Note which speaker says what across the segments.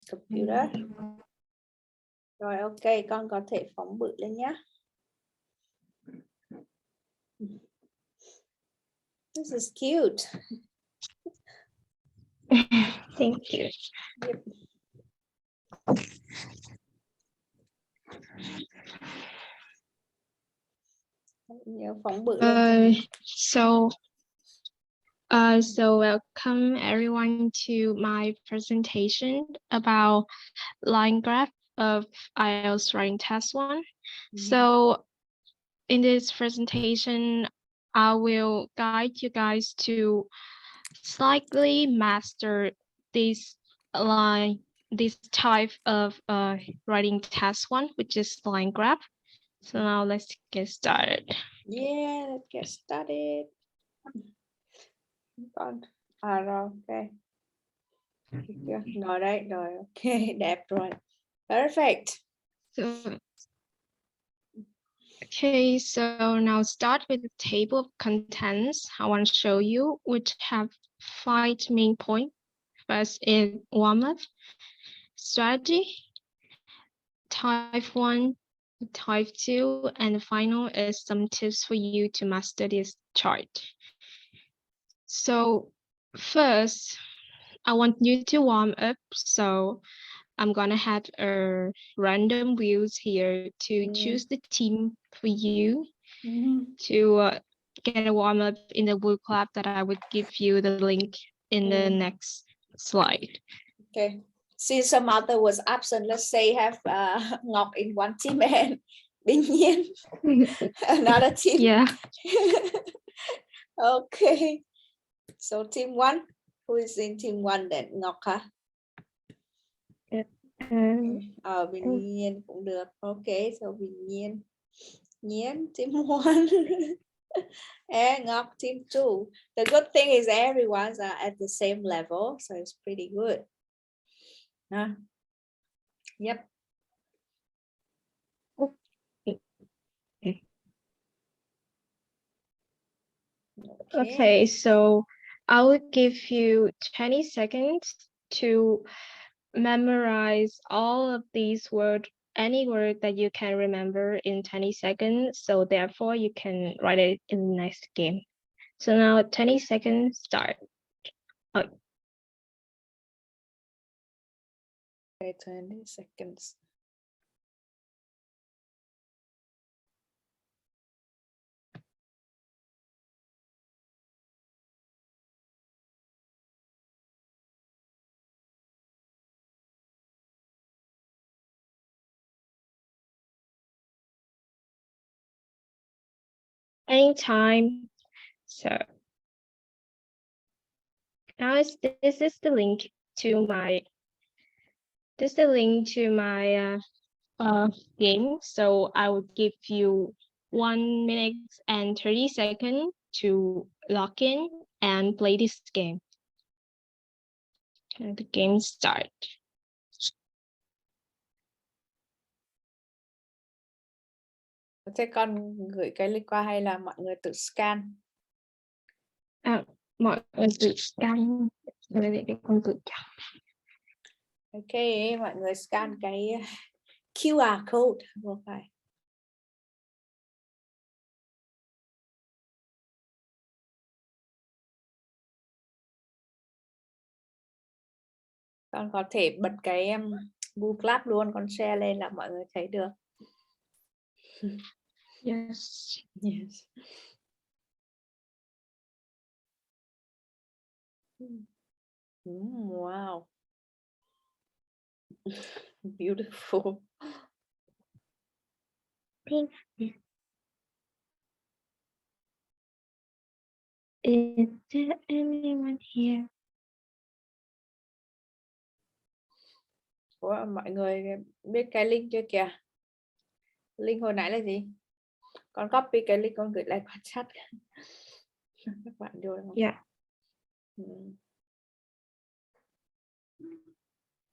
Speaker 1: computer. Rồi ok, con có thể phóng bự lên nhé. This is cute.
Speaker 2: Thank you.
Speaker 1: Yep. Nhớ phóng bự lên.
Speaker 2: So welcome everyone to my presentation about line graph of IELTS writing test 1. So in this presentation, I will guide you guys to slightly master this type of writing test 1, which is line graph. So now let's get started.
Speaker 1: Yeah, let's get started. Con rồi ok. Rồi đấy, rồi ok, đẹp rồi. Perfect.
Speaker 2: Okay, so now start with the table of contents I want to show you, which have 5 main points. First is warm-up, strategy, type 1, type 2, and the final is some tips for you to master this chart. So first, I want you to warm up. So I'm gonna have a random wheels here to choose the team for you to get a warm up in the book club that I would give you the link in the next slide.
Speaker 1: Okay. Since some other was absent, let's say have Ngọc in one team and Bình Nhiên another team.
Speaker 2: Yeah.
Speaker 1: Okay. So team 1, who is in team 1 then? Ngọc hả? Bình Nhiên cũng được. Okay, so Bình Nhiên. Nhiên team 1. And Ngọc team 2. The good thing is everyone's at the same level, so it's pretty good. Yep.
Speaker 2: Okay, so I will give you 20 seconds to memorize all of these words, any word that you can remember in 20 seconds. So therefore you can write it in the next game. So now 20 seconds start.
Speaker 1: Okay, 20 seconds.
Speaker 2: Anytime. So now this is the link to my game. So I will give you 1 minute and 30 seconds to log in and play this game. And the game start.
Speaker 1: Thế con gửi cái link qua hay là mọi người tự scan?
Speaker 2: Mọi người tự scan. Để con tự chọn.
Speaker 1: Ok, mọi người scan cái QR code vừa phải. Con có thể bật cái Google Class luôn, con share lên là mọi người thấy được.
Speaker 2: Yes.
Speaker 1: Yes. Wow. Beautiful.
Speaker 2: Thank you. Is there anyone here?
Speaker 1: Ủa, mọi người biết cái link chưa kìa? Link hồi nãy là gì? Con copy cái link con gửi lại qua chat. Các bạn rồi không?
Speaker 2: Yeah.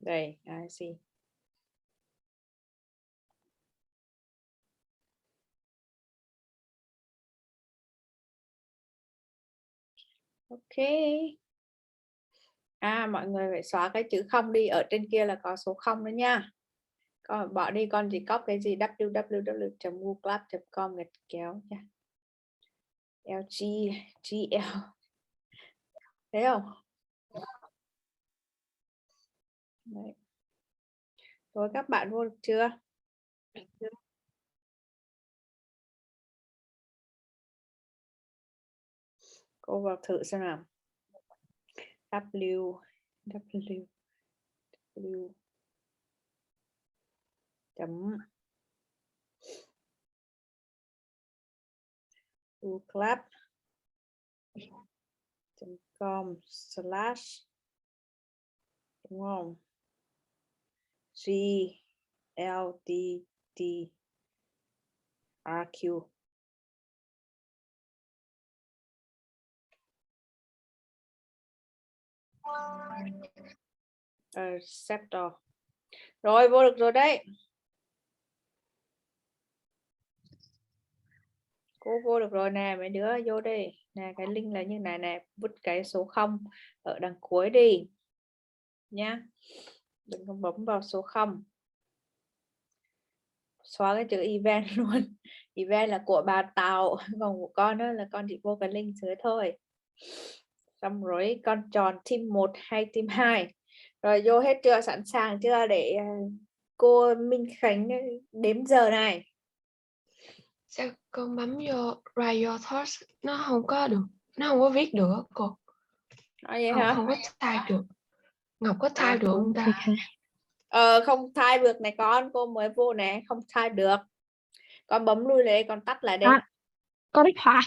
Speaker 1: Đây, I see. Okay. Mọi người phải xóa cái chữ không đi, ở trên kia là có số 0 đó nha. Con bỏ đi, con chỉ copy cái gì www.googlab.com gạch kéo nha. LGL. Thấy không? Đấy. Rồi các bạn vô được chưa? Cô vào thử xem nào. W chấm googlab.com / đúng không? GLTTRQ. Receptor. Rồi vô được rồi đấy. Cô vô được rồi nè, mấy đứa vô đây nè, cái link là như này nè, vứt cái số 0 ở đằng cuối đi nhá, đừng có bấm vào số 0, xóa cái chữ event luôn. Event là của bà Tàu, còn của con đó là con chỉ vô cái link dưới thôi. Xong rồi con chọn team 1 hay team 2 rồi, vô hết chưa, sẵn sàng chưa để cô Minh Khánh đếm giờ này?
Speaker 3: Sao con bấm vô write your thoughts nó không có được, nó không có viết được cô.
Speaker 1: Vậy hả?
Speaker 3: Không có type được. Ngọc có type được không ta?
Speaker 1: Không type được này con, cô mới vô nè, không type được. Con bấm lui lại, con tắt lại đây.
Speaker 2: Con khóa.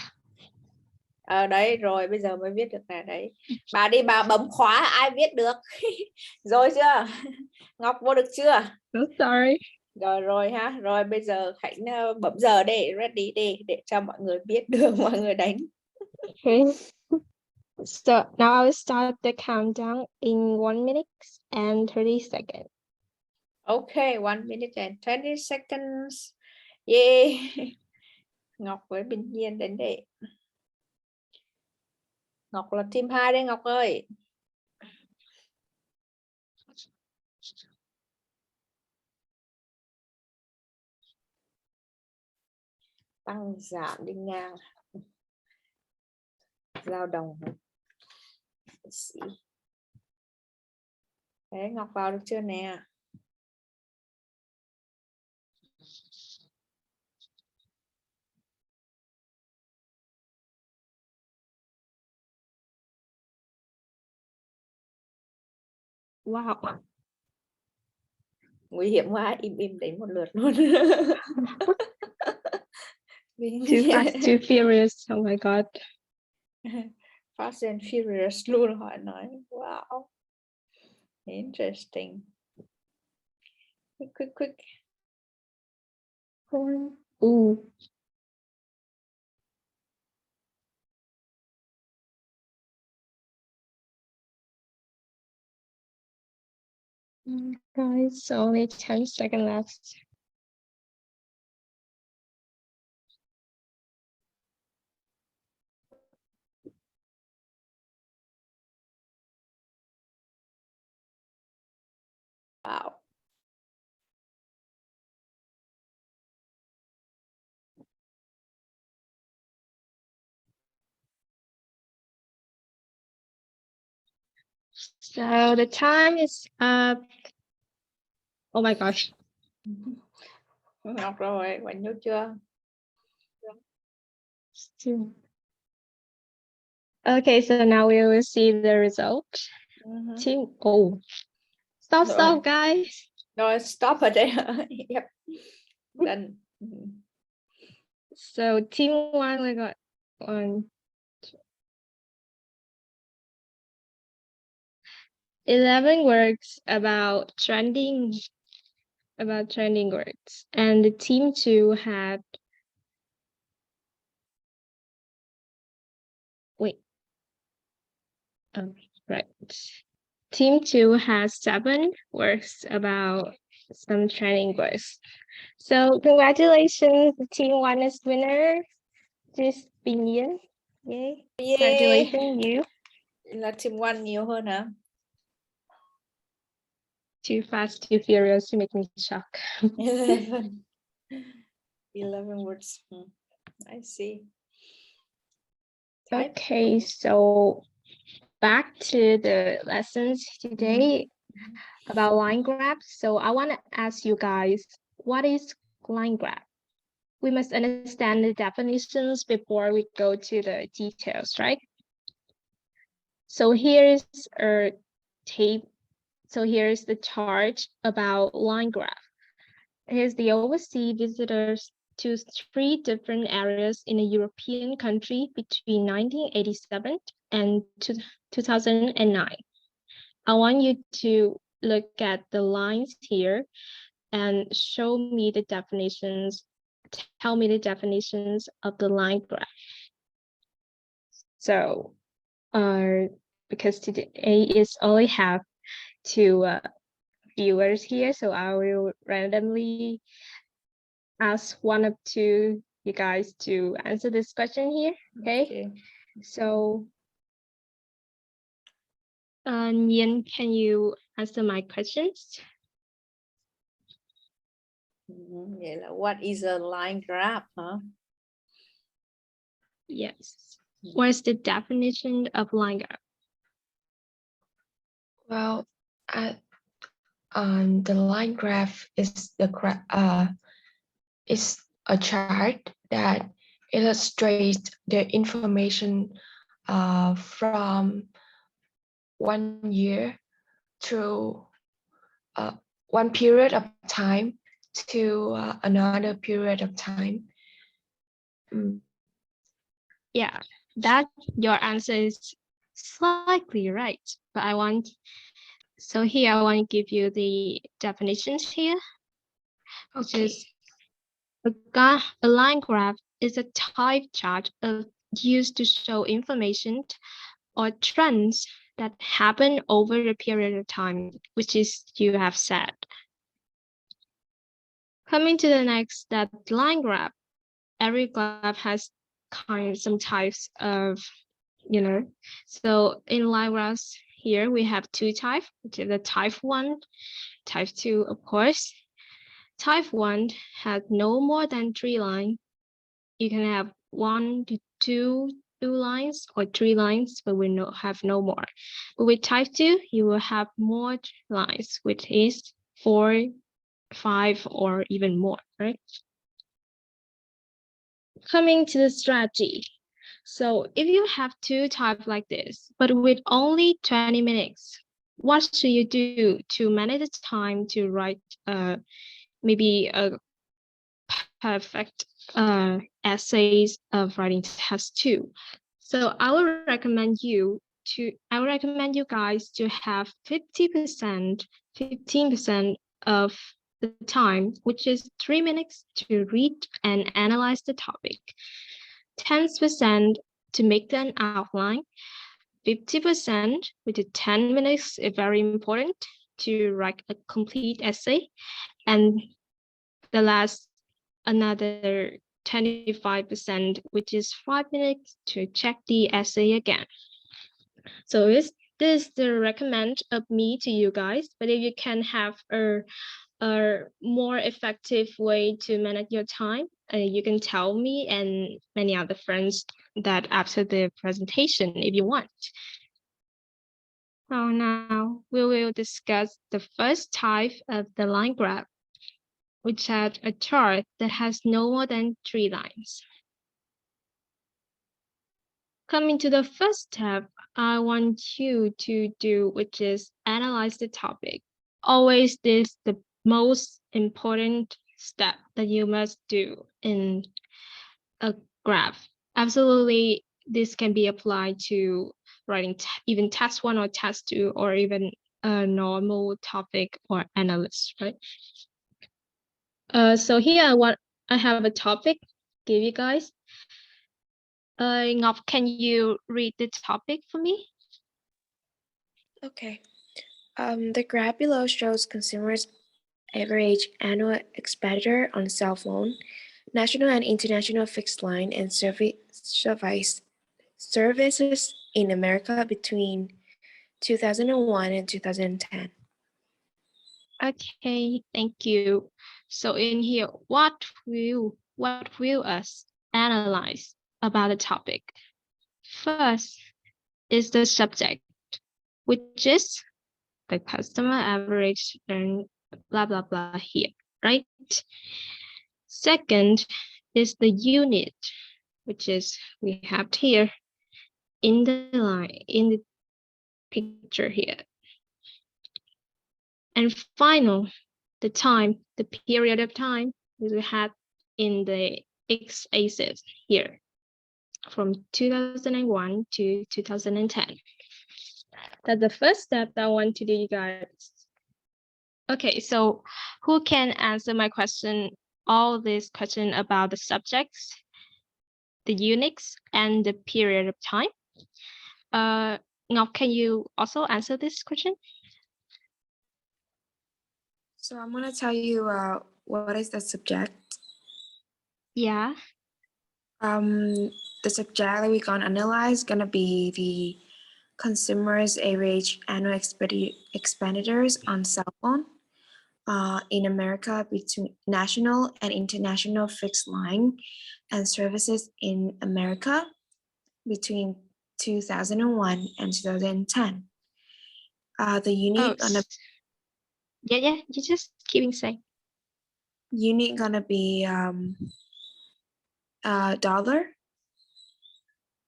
Speaker 1: Đấy rồi, bây giờ mới viết được nè. Đấy, bà đi, bà bấm khóa ai viết được. Rồi chưa? Ngọc vô được chưa?
Speaker 2: Sorry.
Speaker 1: Rồi ha. Rồi bây giờ Khánh bấm giờ để ready đi, để cho mọi người biết được, mọi người đánh.
Speaker 2: Okay. So now I will start the countdown in 1 minute and 30 seconds.
Speaker 1: Okay, 1 minute and 20 seconds. Yeah. Ngọc với Bình Nhiên đến đây. Ngọc là team 2 đây Ngọc ơi. Tăng giảm đi ngang. Dao đồng. Đấy, Ngọc vào được chưa nè?
Speaker 2: Wow.
Speaker 1: Nguy hiểm quá, im đến một lượt luôn.
Speaker 2: Too fast, too furious. Oh my god.
Speaker 1: Fast and Furious luôn, họ nói. Wow. Interesting. Quick.
Speaker 2: Ooh. Guys, only 10 seconds left.
Speaker 1: Wow.
Speaker 2: So the time is up. Oh my gosh.
Speaker 1: Ngọc rồi, bạn nhớ chưa?
Speaker 2: Okay, so now we will see the result. Team. Oh. Stop, guys.
Speaker 1: Rồi, stop ở đây. Yep. Done.
Speaker 2: So team 1, we got 1, 2, 11 words about trending words, and the team 2 had right. Team 2 has 7 words about some trending words. So congratulations, team 1 is winner. Just Bình Nhiên. Yay. Congratulations you.
Speaker 1: Là team 1 nhiều hơn hả?
Speaker 2: Too fast, too furious to make me shock.
Speaker 1: 11. 11 words. I see. Type.
Speaker 2: Okay, so back to the lessons today about line graph. So I want to ask you guys, what is line graph? We must understand the definitions before we go to the details, right? So here's a tape. So here's the chart about line graph. Here's the overseas visitors to 3 different areas in a European country between 1987 and 2009. I want you to look at the lines here and show me the definitions. Tell me the definitions of the line graph. So, because today is only have 2 viewers here, so I will randomly ask one of 2 you guys to answer this question here. Okay. So, Nhiên, can you answer my questions?
Speaker 1: Vậy là what is a line graph, huh?
Speaker 2: Yes. What's the definition of line graph?
Speaker 3: Well, the line graph is is a chart that illustrates the information from one year through one period of time to another period of time.
Speaker 2: Yeah, that your answer is slightly right, but so here I want to give you the definitions here.
Speaker 3: Okay.
Speaker 2: A line graph is a type chart used to show information or trends that happen over a period of time, which is you have said. Coming to the next step, line graph. Every graph has some types of, so in line graphs here we have 2 types, which is the type 1, type 2, of course. Type 1 has no more than 3 lines. You can have 1 to 2 lines or 3 lines, but we have no more. But with type 2, you will have more lines, which is 4, 5, or even more, right? Coming to the strategy. So if you have 2 types like this, but with only 20 minutes, what should you do to manage the time to write maybe a perfect essays of writing test 2? So I would recommend you guys to have 50%, 15% of the time, which is 3 minutes to read and analyze the topic, 10% to make an outline, 50%, which is 10 minutes, is very important to write a complete essay, and the last another 25%, which is 5 minutes to check the essay again. So this is the recommend of me to you guys, but if you can have a more effective way to manage your time, you can tell me and many other friends that after the presentation if you want. So now we will discuss the first type of the line graph, which had a chart that has no more than 3 lines. Coming to the first step, I want you to do, which is analyze the topic. Always this is the most important step that you must do in a graph. Absolutely, this can be applied to writing even test 1 or test 2, or even a normal topic or analysis, right? So here I have a topic give you guys. Ngọc, can you read the topic for me?
Speaker 4: Okay. The graph below shows consumers' average annual expenditure on cell phone, national and international fixed line, and services in America between 2001 and 2010.
Speaker 2: Okay, thank you. So in here, what will us analyze about the topic? First is the subject, which is the customer average and blah blah blah here, right? Second is the unit, which is we have here in the line in the picture here. And final, the time, the period of time we have in the x-axis here from 2001 to 2010. That's the first step that I want to do, you guys. Okay, so who can answer my question, all this question about the subjects, the units, and the period of time? Ngọc, can you also answer this question?
Speaker 4: So I'm going to tell you what is the subject.
Speaker 2: Yeah.
Speaker 4: The subject that we're going to analyze is going to be the consumers' average annual expenditures on cell phone in America between national and international fixed line and services in America between 2001 and 2010. The unit gonna
Speaker 2: yeah, you just keeping saying.
Speaker 4: Unit gonna be dollar.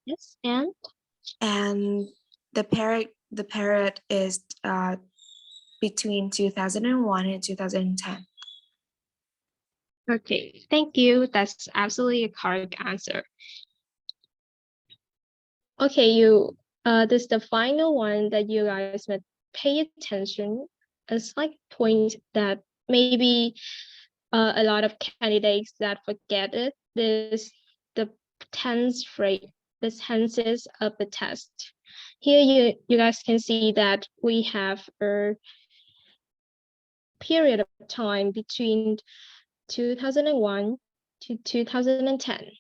Speaker 2: Yes,
Speaker 4: and the period is between 2001 and 2010.
Speaker 2: Okay, thank you. That's absolutely a correct answer. Okay, this is the final one that you guys must pay attention. A slight point that maybe a lot of candidates that forget it. This the tense phrase, the tenses of the test. Here you guys can see that we have a period of time between 2001 to 2010.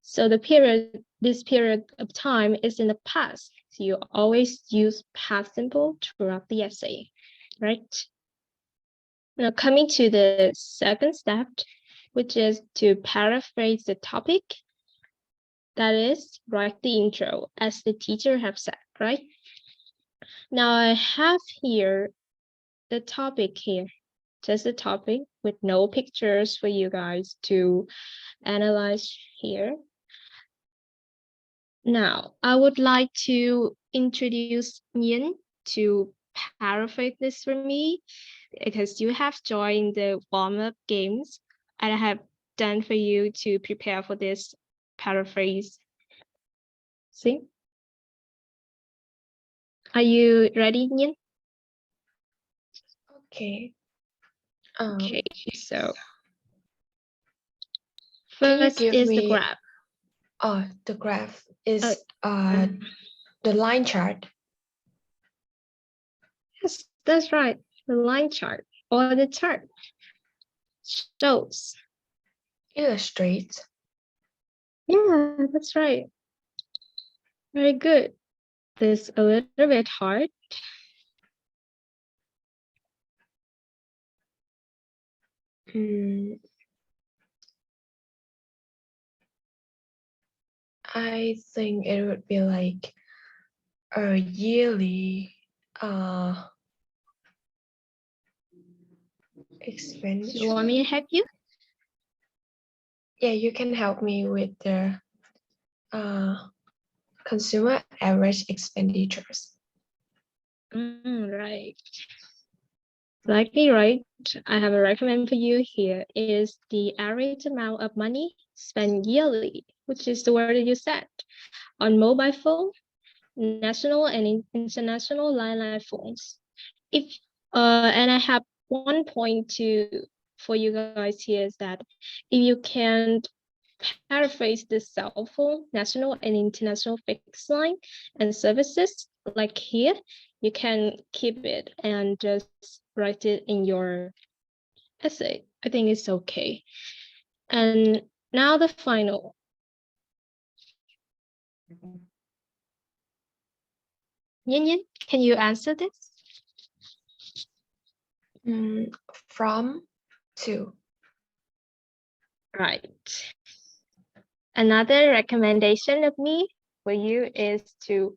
Speaker 2: So this period of time is in the past. So you always use past simple throughout the essay, right? Now coming to the second step, which is to paraphrase the topic. That is, write the intro, as the teacher have said, right? Now I have here the topic here, just the topic with no pictures for you guys to analyze here. Now, I would like to introduce Yin to paraphrase this for me, because you have joined the warm-up games and I have done for you to prepare for this paraphrase. See? Are you ready, Yin?
Speaker 3: Okay.
Speaker 2: Okay, so
Speaker 3: Can you
Speaker 2: first
Speaker 3: give
Speaker 2: is the
Speaker 3: me-
Speaker 2: graph.
Speaker 3: The graph is the line chart.
Speaker 2: Yes, that's right. The line chart or the chart shows.
Speaker 3: Illustrates.
Speaker 2: Yeah, that's right. Very good. This a little bit hard.
Speaker 3: I think it would be like a yearly expenditure.
Speaker 2: You want me to help you?
Speaker 3: Yeah, you can help me with the consumer average expenditures.
Speaker 2: Right. Likely right. I have a recommend for you here is the average amount of money spent yearly, which is the word that you said, on mobile phone, national and international landline phones. If and I have one point for you guys here is that if you can paraphrase the cell phone, national and international fixed line and services, like here, you can keep it and just write it in your essay. I think it's okay. And now the final. Yin Yin, can you answer this?
Speaker 3: From, to.
Speaker 2: Right. Another recommendation of me for you is to,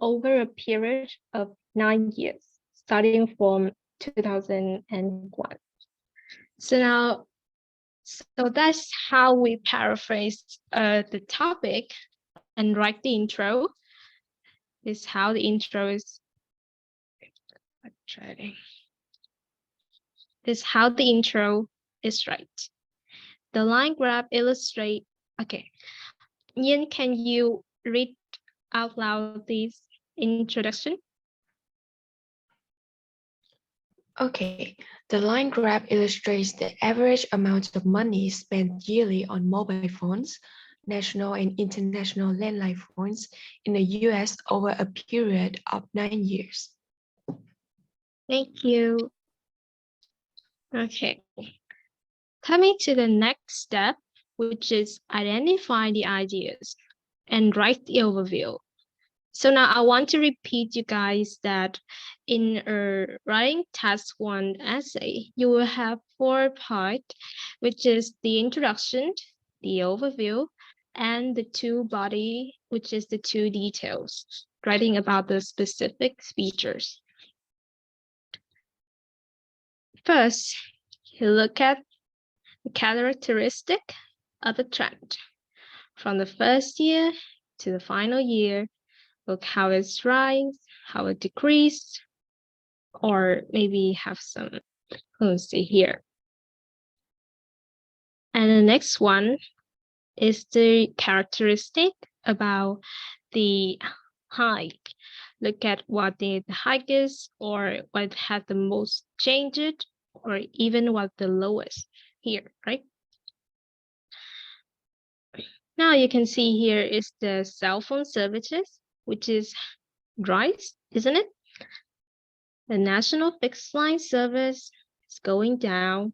Speaker 2: over a period of 9 years, starting from 2001. So that's how we paraphrase the topic and write the intro. This is how the intro is. This is how the intro is right. The line graph illustrate. Okay, Yin, can you read out loud this introduction?
Speaker 3: Okay, the line graph illustrates the average amount of money spent yearly on mobile phones, national and international landline phones in the US over a period of 9 years.
Speaker 2: Thank you. Okay. Coming to the next step, which is identify the ideas and write the overview. So now I want to repeat you guys that in writing task 1 essay, you will have 4 parts, which is the introduction, the overview, and the 2 body, which is the 2 details, writing about the specific features. First, you look at the characteristic of a trend. From the first year to the final year, look how it's rise, how it decreased, or maybe have some, let's see here. And the next one is the characteristic about the hike. Look at what the hike is, or what had the most changed, or even what the lowest here, right? Now you can see here is the cell phone services, which is rise, isn't it? The national fixed line service is going down,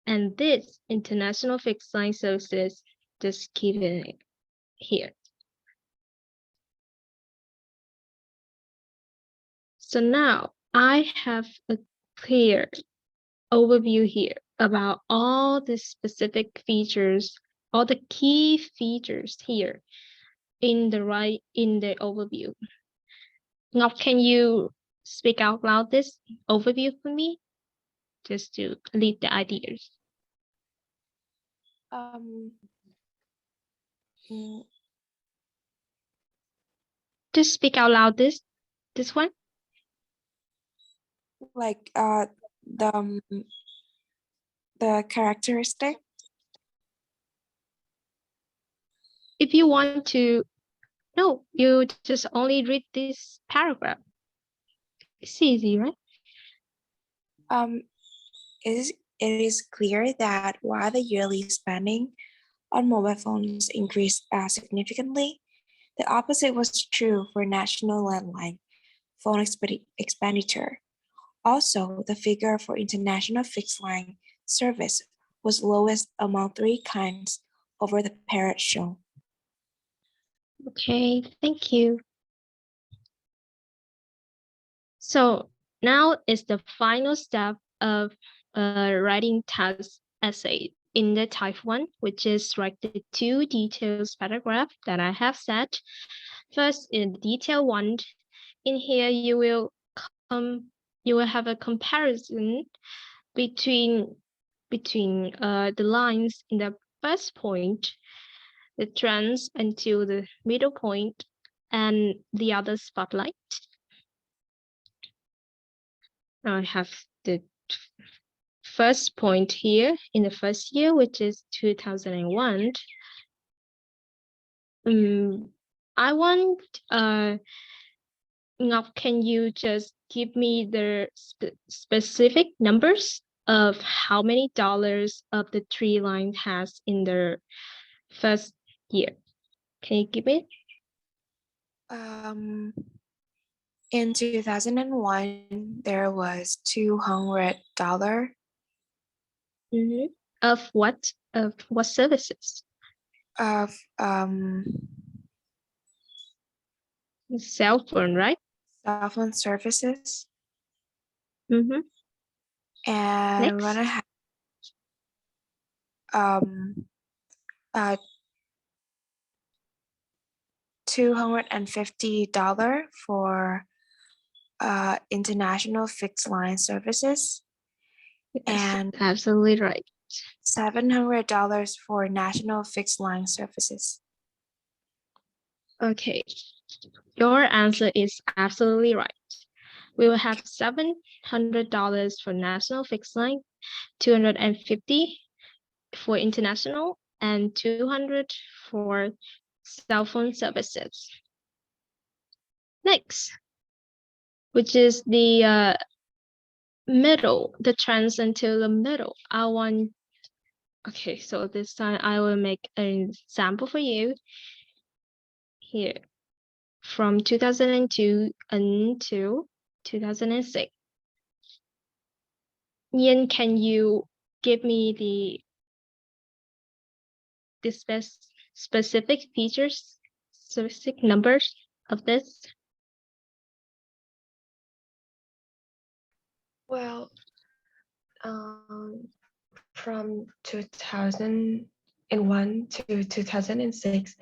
Speaker 2: and this international fixed line services just keep it here. So now I have a clear overview here about all the specific features, all the key features here in the overview. Ngọc, can you speak out loud this overview for me, just to lead the ideas? Just speak out loud this one.
Speaker 4: Like the characteristic.
Speaker 2: If you want to, no, you just only read this paragraph. It's easy, right?
Speaker 4: It is clear that while the yearly spending on mobile phones increased significantly, the opposite was true for national landline phone expenditure. Also, the figure for international fixed line service was lowest among 3 kinds over the period shown.
Speaker 2: Okay, thank you. So now is the final step of writing task essay in the type 1, which is write the 2 details paragraph that I have set. First, in detail 1, in here you will have a comparison between the lines in the first point, the trends until the middle point, and the other spotlight. Now I have the first point here in the first year, which is 2001. I want Ngọc, can you just give me the specific numbers of how many dollars of the 3 line has in the first year? Can you give it?
Speaker 4: In 2001, there was $200.
Speaker 2: Of what? Of what services?
Speaker 4: Of
Speaker 2: Cell phone, right?
Speaker 4: cell phone services. And when I
Speaker 2: Next.
Speaker 4: have $250 for international fixed line services
Speaker 2: Yes,
Speaker 4: and
Speaker 2: absolutely right.
Speaker 4: $700 for national fixed line services.
Speaker 2: Okay, your answer is absolutely right. We will have $700 for national fixed line, 250 for international, and 200 for cell phone services. Next, which is the middle, the trends until the middle. Okay, so this time I will make an example for you here from 2002 until 2006. Ian, can you give me the specific features, specific numbers of this?
Speaker 3: Well, from 2001 to 2006,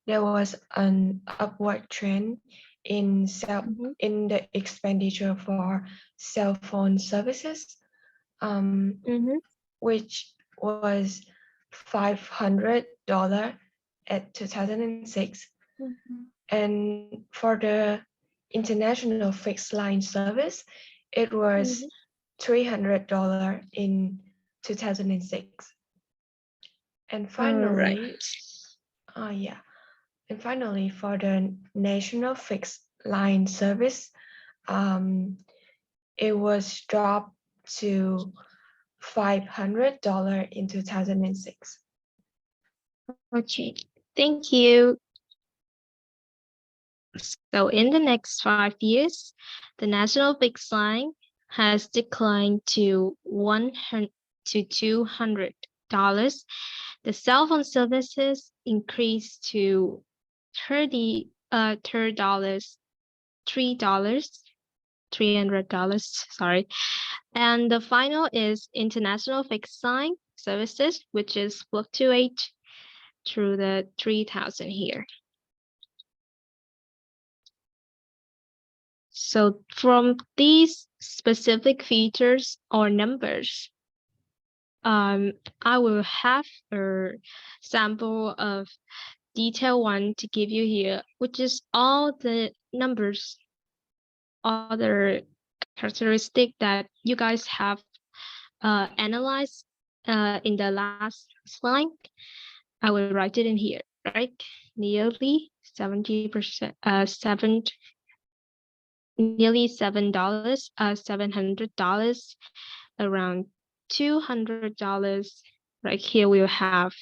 Speaker 3: there was an upward trend in the expenditure for cell phone services, which was $500 at 2006. And for the international fixed line service, it was $300 in 2006. And finally, and finally, for the national fixed line service, it was dropped to $500 in 2006.
Speaker 2: Okay, thank you. So in the next 5 years, the national fixed line has declined to $100 to $200. The cell phone services increased to $300, sorry. And the final is international fixed line services, which is fluctuate through the 3,000 here. So from these specific features or numbers, I will have a sample of detail one to give you here, which is all the numbers, other characteristic that you guys have analyzed in the last slide. I will write it in here, right? Nearly 70%, nearly $700, around $200. Right here we'll have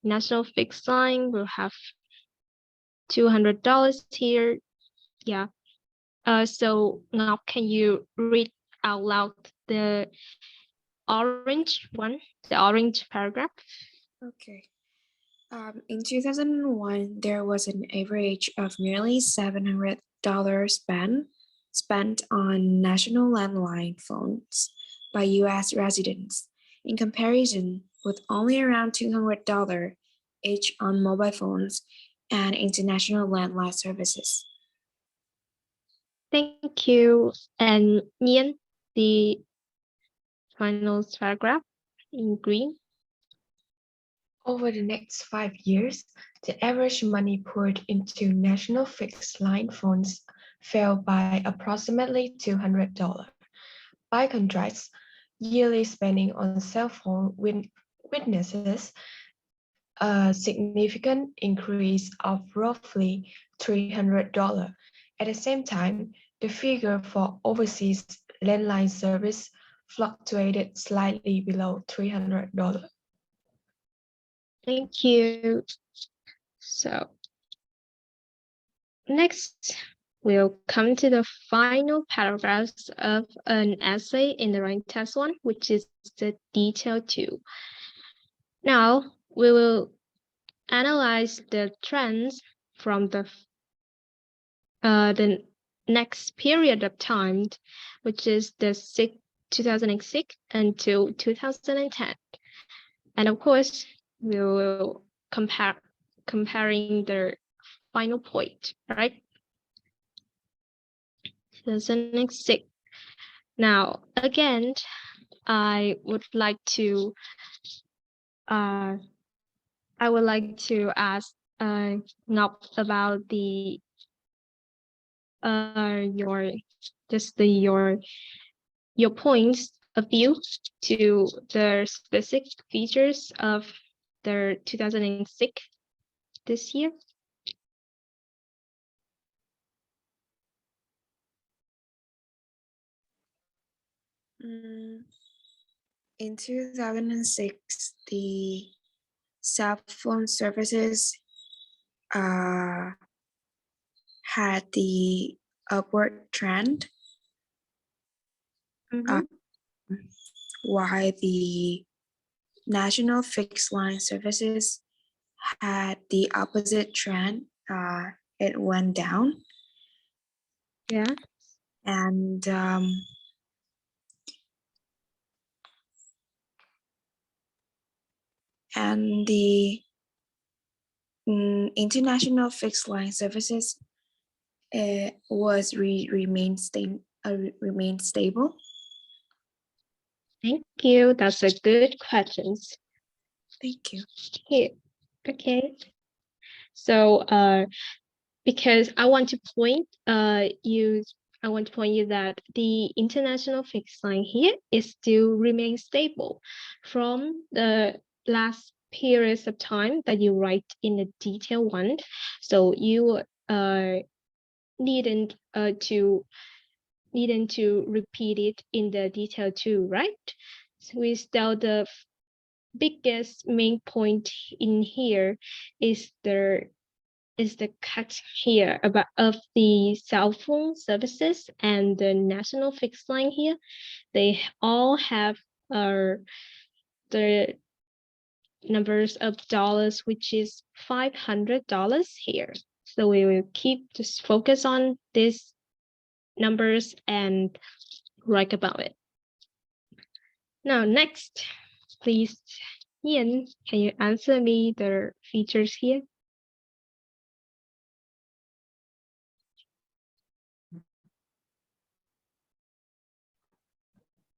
Speaker 2: national fixed line, we'll have $200 here. Yeah. So now can you read out loud the orange one, the orange paragraph?
Speaker 4: Okay. In 2001, there was an average of nearly $700 spent on national landline phones by U.S. residents, in comparison with only around $200 each on mobile phones and international landline services.
Speaker 2: Thank you. And Ian, the final paragraph in green.
Speaker 3: Over the next 5 years, the average money poured into national fixed line phones fell by approximately $200. By contrast, yearly spending on cell phone witnesses a significant increase of roughly $300. At the same time, the figure for overseas landline service fluctuated slightly below $300.
Speaker 2: Thank you. So next, we'll come to the final paragraphs of an essay in the writing test one, which is the detail 2. Now, we will analyze the trends from the next period of time, which is the 2006 until 2010. And of course, we will comparing the final point, right? 2006. Now, again, I would like to ask Ngọc about the your points of view to the specific features of the 2006 this year.
Speaker 4: In 2006, the cell phone services had the upward trend, while the national fixed line services had the opposite trend. It went down.
Speaker 2: Yeah.
Speaker 4: And the international fixed line services remained stable.
Speaker 2: Thank you. That's a good question.
Speaker 4: Thank you.
Speaker 2: Okay. So because I want to point you that the international fixed line here is still remain stable from the last periods of time that you write in the detail one. So you needn't to repeat it in the detail two, right? So we still the biggest main point in here is the cut here of the cell phone services and the national fixed line here. They all have the numbers of dollars, which is $500 here. So we will keep just focus on these numbers and write about it. Now, next, please, Ian, can you answer me the features here?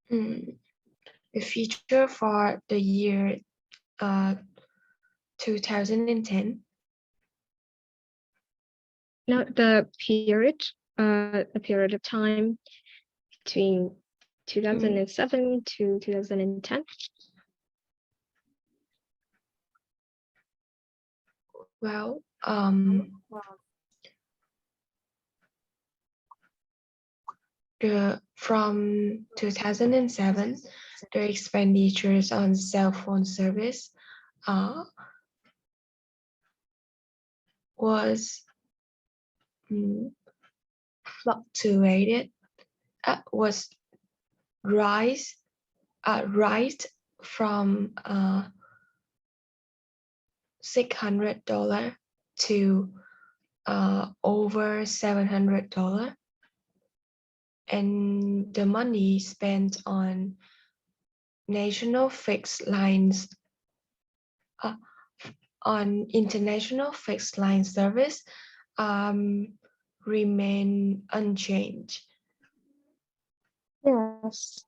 Speaker 3: The feature for the year 2010.
Speaker 2: No, the period of time between 2007 to 2010.
Speaker 3: Well, from 2007, the expenditures on cell phone service was fluctuated, was rise from $600 to over $700, and the money spent on national fixed lines on international fixed line service remain unchanged.
Speaker 2: Yes.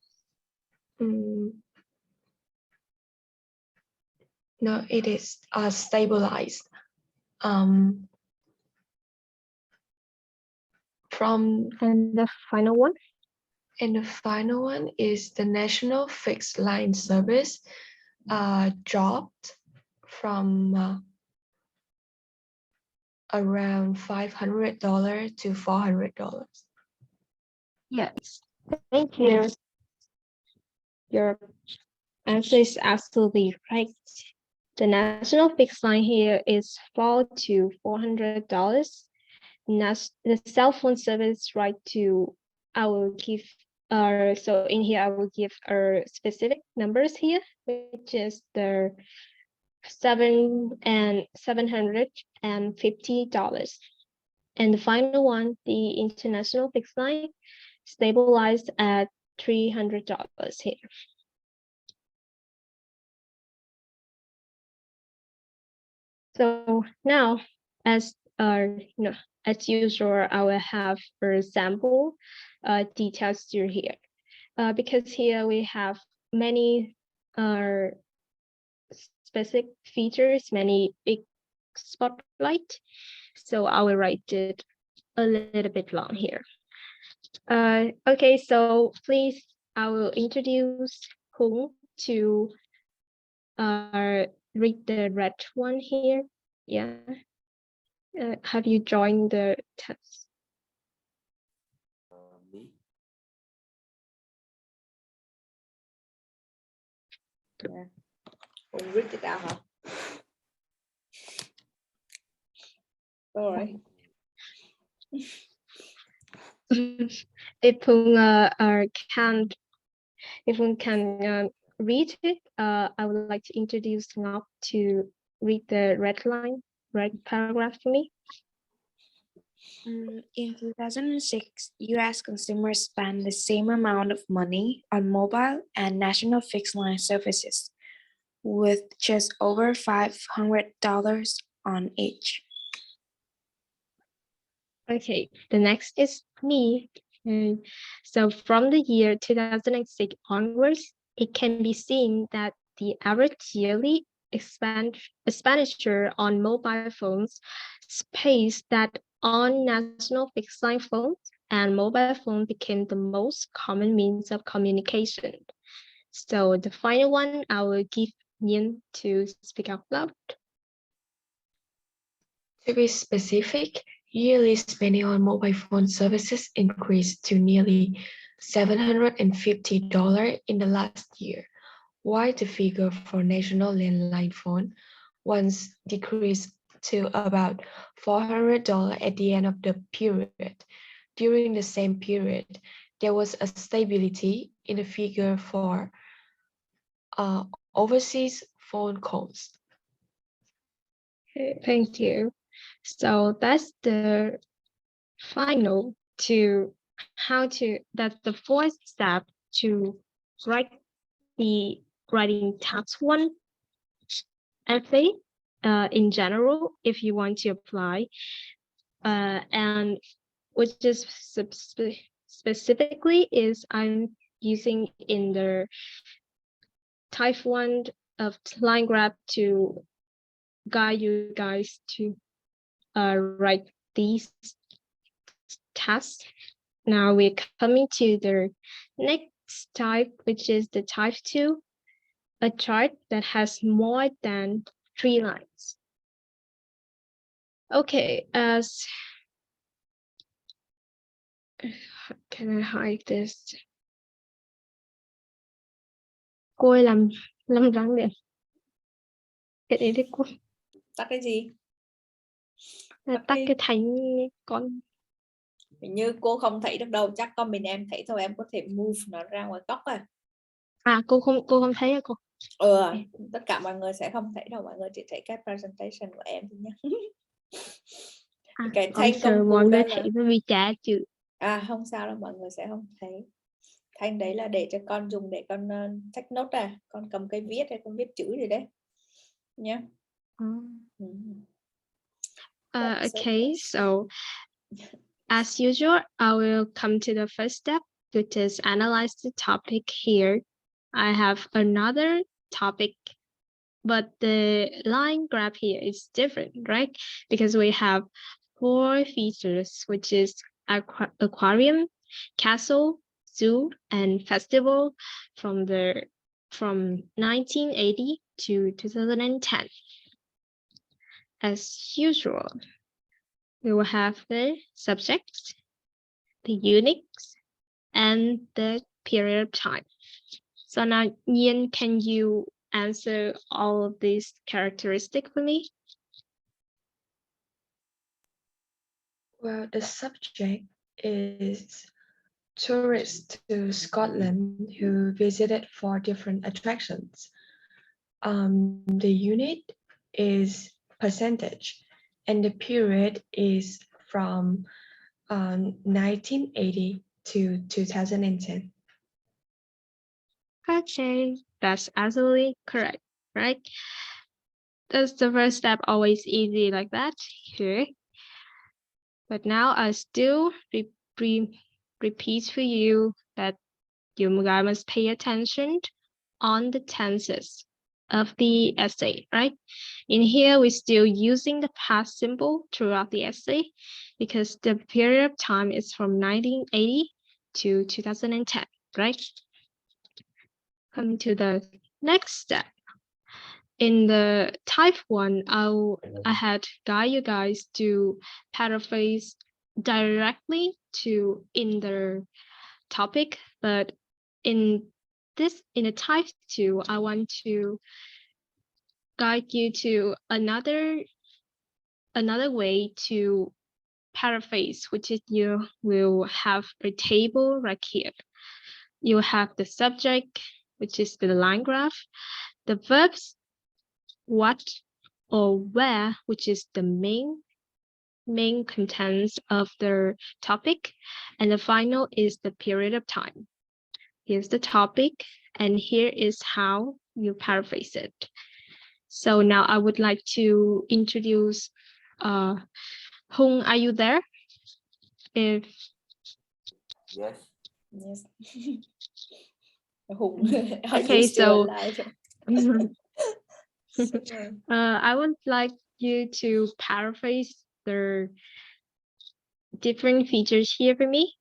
Speaker 3: No, it is stabilized.
Speaker 2: And the final one?
Speaker 3: And the final one is the national fixed line service dropped from around $500 to $400.
Speaker 2: Yes, thank you. Your answer is absolutely right. The national fixed line here is fall to $400. The cell phone service right to, I will give so in here I will give specific numbers here, which is the $750. And the final one, the international fixed line, stabilized at $300 here. So now, as as usual, I will have for sample details through here, because here we have many specific features, many big spotlight. So I will write it a little bit long here. Okay, so please, I will introduce Kung to read the red one here. Yeah. Have you joined the test?
Speaker 5: Me?
Speaker 1: Yeah. Kung read it out, huh? All right.
Speaker 2: If Kung can read it, I would like to introduce Ngọc to read the red paragraph for me.
Speaker 4: In 2006, U.S. consumers spent the same amount of money on mobile and national fixed line services, with just over $500 on each.
Speaker 2: Okay, the next is me. So from the year 2006 onwards, it can be seen that the average yearly expenditure on mobile phones space that on national fixed line phones and mobile phone became the most common means of communication. So the final one, I will give Nhiên to speak out loud.
Speaker 3: To be specific, yearly spending on mobile phone services increased to nearly $750 in the last year, while the figure for national landline phone once decreased to about $400 at the end of the period. During the same period, there was a stability in the figure for overseas phone calls.
Speaker 2: Okay, thank you. So that's the final that's the fourth step to write the writing task one essay in general if you want to apply, and which is specifically is I'm using in the type 1 of line grab to guide you guys to write these tasks. Now we're coming to the next type, which is the type 2, a chart that has more than 3 lines. Okay, can I hide this? Cô ơi làm răng liền. Cái đấy đi cô.
Speaker 1: Tắt cái gì?
Speaker 2: Tắt cái thành con.
Speaker 1: Hình như cô không thấy được đâu, chắc con mình em thấy thôi, em có thể move nó ra ngoài góc à.
Speaker 2: Cô không thấy à cô?
Speaker 1: Tất cả mọi người sẽ không thấy đâu, mọi người chỉ thấy cái presentation của em thôi nhé. Cái thanh công cụ
Speaker 2: mọi người
Speaker 1: đó
Speaker 2: thấy
Speaker 1: là...
Speaker 2: vì trả chữ.
Speaker 1: Không sao đâu, mọi người sẽ không thấy. Thanh đấy là để cho con dùng để con take note con cầm cây viết hay con viết chữ gì đấy nhé.
Speaker 2: Okay, so as usual, I will come to the first step, which is analyze the topic here. I have another topic, but the line graph here is different, right? Because we have 4 features, which is aquarium, castle, zoo, and festival from 1980 to 2010. As usual, we will have the subjects, the units, and the period of time. So now, Nhiên, can you answer all of these characteristics for me?
Speaker 3: Well, the subject is tourists to Scotland who visited 4 different attractions. The unit is percentage, and the period is from 1980 to 2010.
Speaker 2: Okay, that's absolutely correct, right? That's the first step, always easy like that here. But now I still repeat for you that you guys must pay attention on the tenses of the essay, right? In here, we're still using the past simple throughout the essay because the period of time is from 1980 to 2010, right? Coming to the next step. In the type 1, I had guide you guys to paraphrase directly to in the topic, but in the type 2, I want to guide you to another way to paraphrase, which is you will have a table right here. You have the subject, which is the line graph, the verbs, what or where, which is the main contents of the topic, and the final is the period of time. Here's the topic, and here is how you paraphrase it. So now I would like to introduce Hung, are you there? If
Speaker 5: Yes.
Speaker 1: Yes. Hùng, are you
Speaker 2: okay,
Speaker 1: still
Speaker 2: so
Speaker 1: alive?
Speaker 2: I would like you to paraphrase the different features here for me.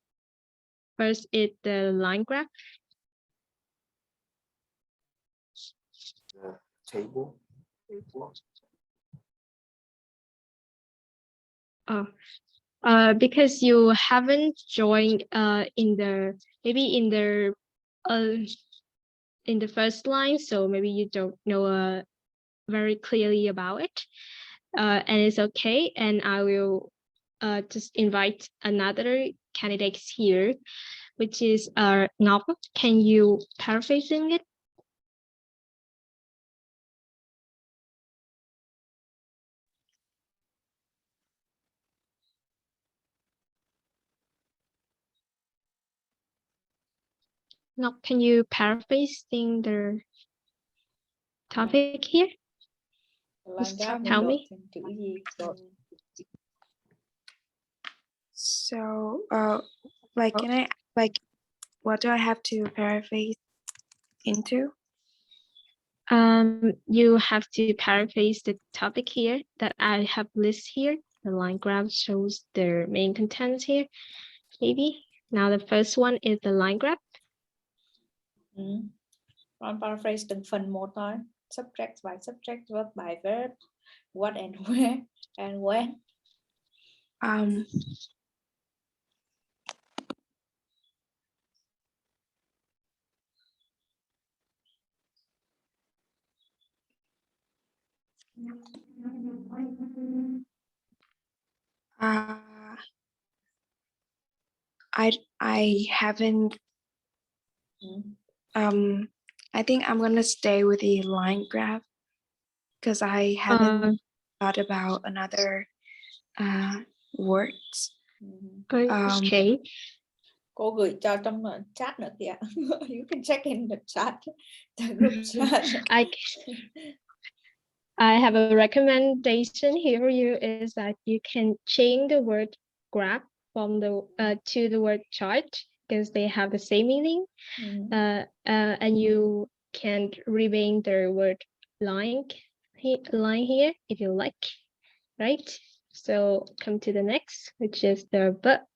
Speaker 2: First is the line graph.
Speaker 5: The table.
Speaker 2: Because you haven't joined in the first line, so maybe you don't know very clearly about it, and it's okay. And I will just invite another candidates here, which is Ngọc. Can you paraphrasing it? Ngọc, can you paraphrasing the topic here?
Speaker 1: Line graph
Speaker 2: Tell
Speaker 1: độ
Speaker 2: me.
Speaker 1: thành chữ gì?
Speaker 4: So, can I, what do I have to paraphrase into?
Speaker 2: You have to paraphrase the topic here that I have listed here. The line graph shows the main contents here. Maybe now the first one is the line graph.
Speaker 1: Con paraphrase từng phần một thôi. Subject by subject, verb by verb, what and where and when.
Speaker 4: I haven't. I think I'm gonna stay with the line graph because I haven't thought about another words.
Speaker 2: Okay.
Speaker 1: Cô gửi cho trong chat nữa kìa. You can check in the chat, the group chat.
Speaker 2: I have a recommendation here for you is that you can change the word graph from the to the word chart because they have the same meaning. And you can remain the word line here if you like, right? So come to the next, which is the but.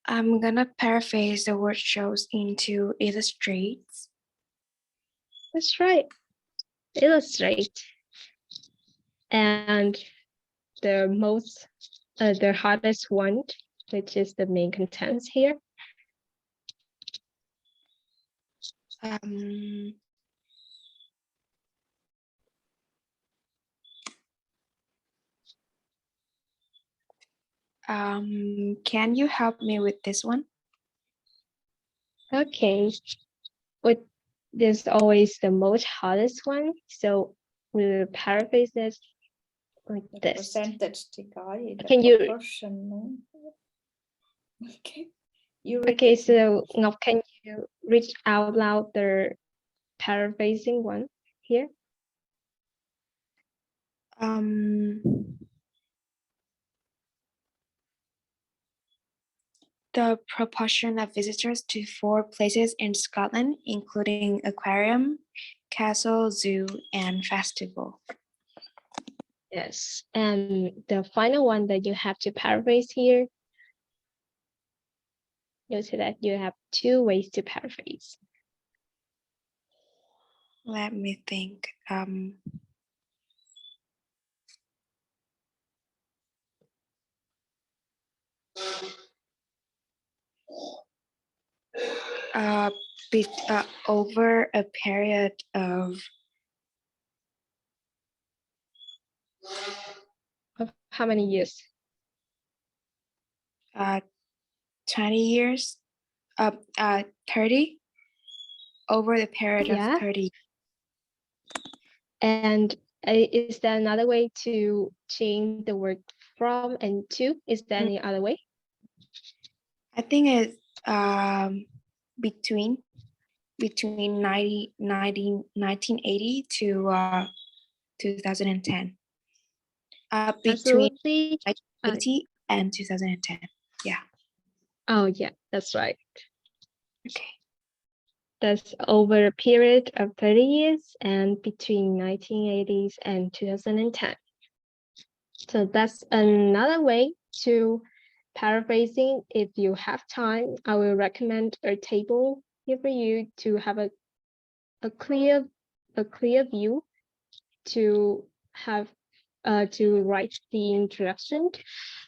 Speaker 4: I'm gonna paraphrase the word shows into illustrates.
Speaker 2: That's right. Illustrate. And the hardest one, which is the main contents here.
Speaker 4: Can you help me with this one?
Speaker 2: Okay. With there's always the most hardest one. So we will paraphrase this like
Speaker 1: The
Speaker 2: this.
Speaker 1: percentage thì có gì? The
Speaker 2: Can you-
Speaker 1: proportion, no? Okay. You read
Speaker 2: Okay,
Speaker 1: it.
Speaker 2: so Ngọc, can you read out loud the paraphrasing one here?
Speaker 4: The proportion of visitors to 4 places in Scotland, including aquarium, castle, zoo, and festival.
Speaker 2: Yes, and the final one that you have to paraphrase here, notice that you have 2 ways to paraphrase.
Speaker 4: Let me think. Over a period of
Speaker 2: How many years?
Speaker 4: 20 years, 30, over the period
Speaker 2: Yeah.
Speaker 4: of 30.
Speaker 2: And is there another way to change the word from and to? Is there any other way?
Speaker 4: I think it's between 1980 to 2010. Between
Speaker 2: Absolutely.
Speaker 4: 1980 and 2010. Yeah.
Speaker 2: Oh, yeah, that's right.
Speaker 4: Okay.
Speaker 2: That's over a period of 30 years and between 1980s and 2010. So that's another way to paraphrasing. If you have time, I will recommend a table here for you to have a clear view to have to write the introduction.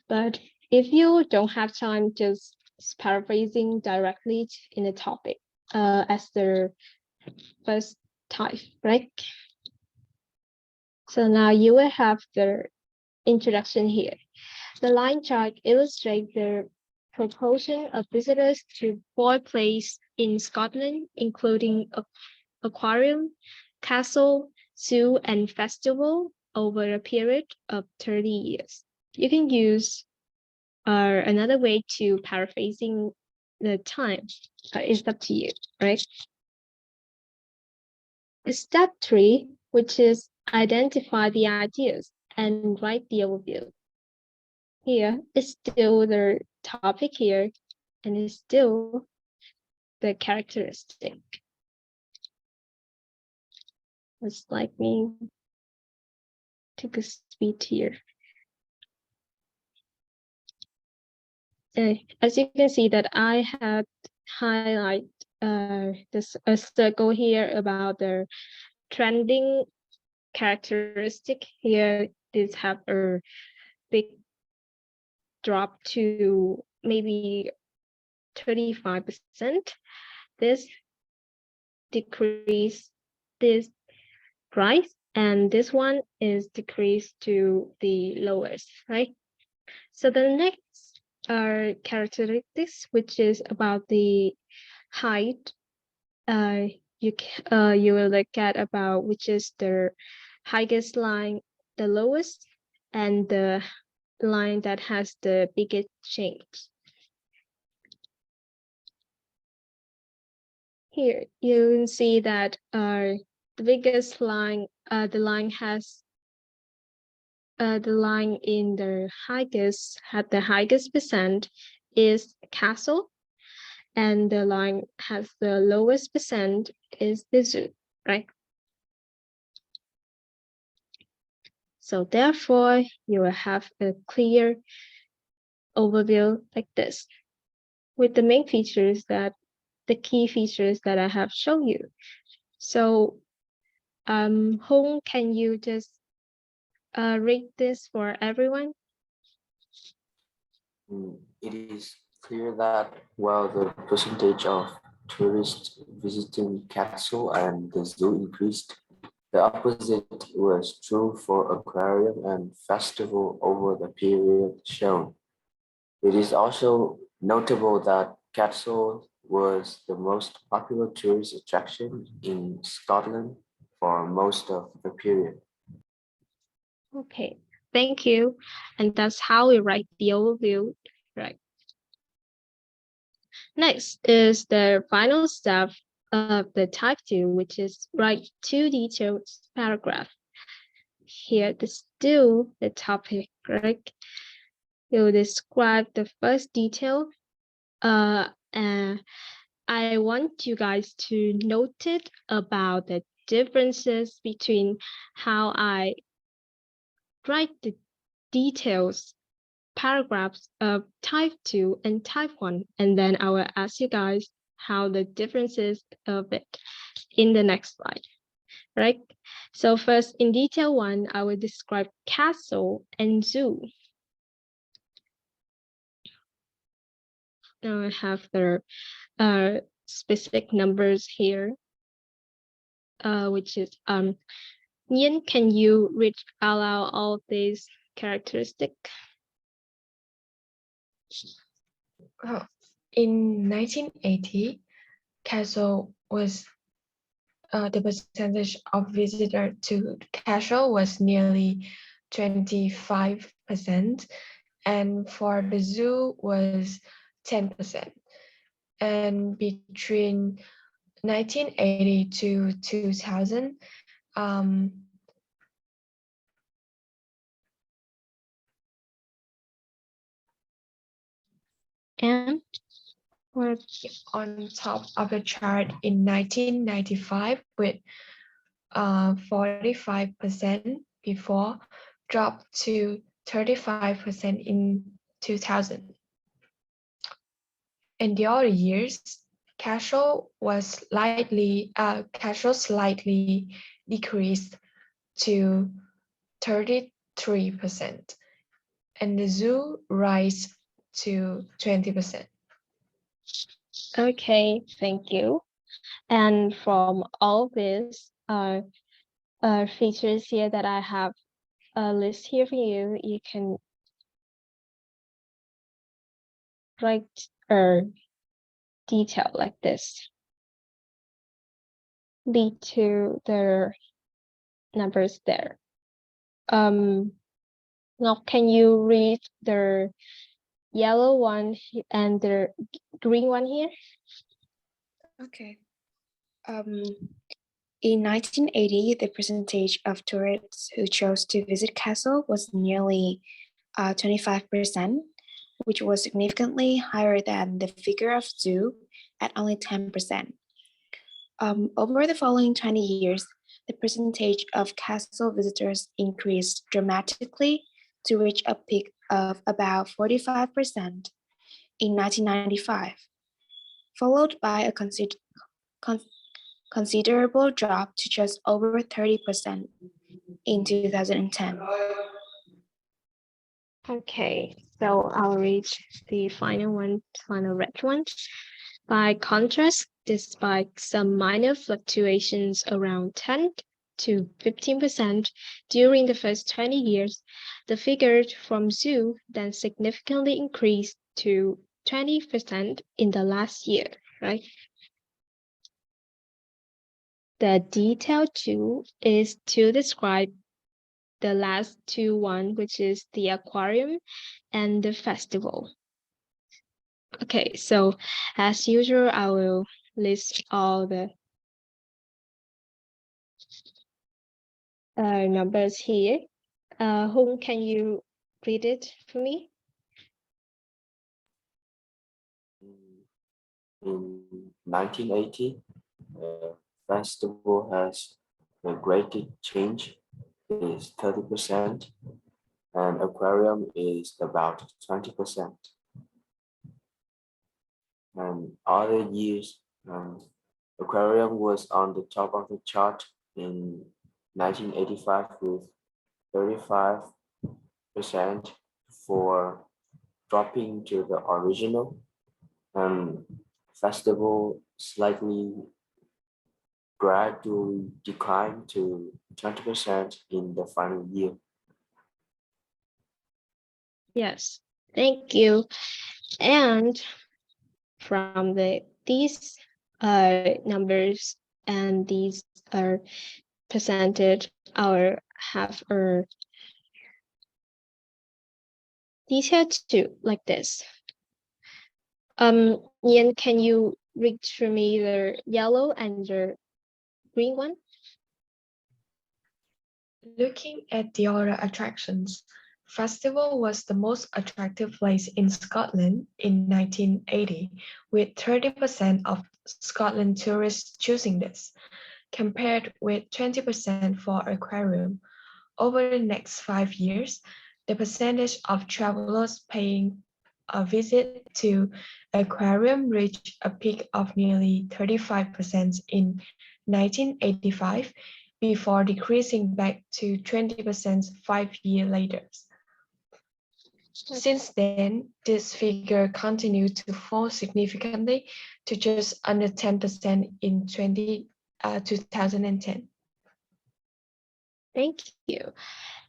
Speaker 2: But if you don't have time, just paraphrasing directly in the topic as the first type, right? So now you will have the introduction here. The line chart illustrates the proportion of visitors to 4 places in Scotland, including aquarium, castle, zoo, and festival over a period of 30 years. You can use another way to paraphrasing the time. It's up to you, right? Step 3, which is identify the ideas and write the overview. Here is still the topic here, and it's still the characteristic. Let's like me take a speed here. As you can see that I had highlight this a circle here about the trending characteristic here. This have a big drop to maybe 35%. This decrease this price, and this one is decreased to the lowest, right? So the next are characteristics, which is about the height. You will look at about which is the highest line, the lowest, and the line that has the biggest change. Here you can see that the biggest line, the line has the line in the highest had the highest percent is castle, and the line has the lowest percent is the zoo, right? So therefore, you will have a clear overview like this, with the main features that the key features that I have shown you. So, Hong, can you just read this for everyone?
Speaker 5: It is clear that while the percentage of tourists visiting castle and the zoo increased, the opposite was true for aquarium and festival over the period shown. It is also notable that castle was the most popular tourist attraction in Scotland for most of the period.
Speaker 2: Okay, thank you. And that's how we write the overview, right? Next is the final step of the type 2, which is write 2 detailed paragraph. Here, this do the topic, right? You describe the first detail. And I want you guys to note it about the differences between how I write the details paragraphs of type 2 and type 1, and then I will ask you guys how the differences of it in the next slide, right? So first, in detail 1, I will describe castle and zoo. Now I have the specific numbers here, which is Nhiên, can you read aloud all these characteristics?
Speaker 3: In 1980, Castle was the percentage of visitors to Castle was nearly 25%, and for the zoo was 10%. And between 1980 to 2000,
Speaker 2: And what
Speaker 3: on top of the chart in 1995 with 45% before, dropped to 35% in 2000. In the other years, casual slightly decreased to 33%, and the zoo rise to 20%.
Speaker 2: Okay, thank you. And from all these features here that I have a list here for you, you can write a detail like this. Lead to the numbers there. Now, can you read the yellow one and the green one here?
Speaker 4: Okay. In 1980, the percentage of tourists who chose to visit Castle was nearly 25%, which was significantly higher than the figure of zoo at only 10%. Over the following 20 years, the percentage of Castle visitors increased dramatically to reach a peak of about 45% in 1995, followed by a considerable drop to just over 30% in 2010.
Speaker 2: Okay, so I'll read the final red one. By contrast, despite some minor fluctuations around 10 to 15% during the first 20 years, the figure from zoo then significantly increased to 20% in the last year, right? The detail 2 is to describe the last one, which is the aquarium and the festival. Okay, so as usual, I will list all the numbers here. Hung, can you read it for me?
Speaker 5: In 1980, festival has the greatest change is 30%, and aquarium is about 20%. And other years, aquarium was on the top of the chart in 1985 with 35% for dropping to the original, and festival slightly gradually declined to 20% in the final year.
Speaker 2: Yes, thank you. And from the these numbers and these are presented or have a detail too, like this. Ian, can you read for me the yellow and the green one?
Speaker 3: Looking at the other attractions, festival was the most attractive place in Scotland in 1980, with 30% of Scotland tourists choosing this, compared with 20% for aquarium. Over the next 5 years, the percentage of travelers paying a visit to aquarium reached a peak of nearly 35% in 1985, before decreasing back to 20% 5 years later. Since then, this figure continued to fall significantly to just under 10% in 2010.
Speaker 2: Thank you.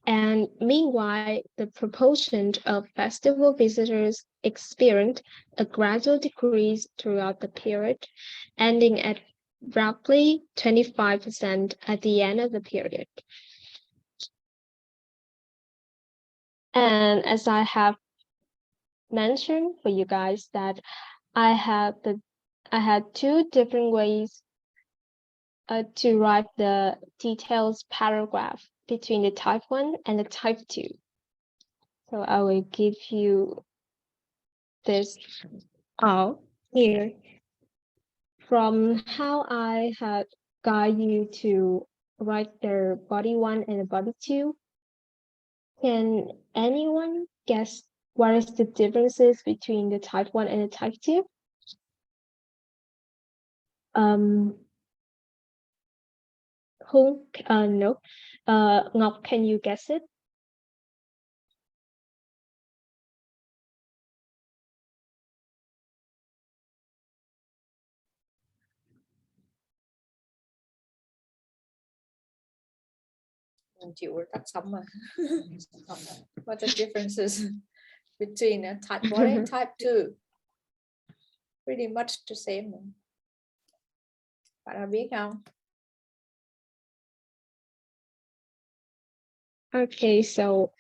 Speaker 2: And meanwhile, the proportion of festival visitors experienced a gradual decrease throughout the period, ending at roughly 25% at the end of the period. And as I have mentioned for you guys that I had 2 different ways to write the details paragraph between the type 1 and the type 2. So I will give you this all here. From how I had guide you to write the body 1 and the body 2, can anyone guess what is the differences between the type 1 and the type 2? No. Ngọc, can you guess it?
Speaker 1: Chịu rồi, tắt xong rồi. What the differences between a type 1 and type 2? Pretty much the same. Bạn nào biết không?
Speaker 2: Okay, so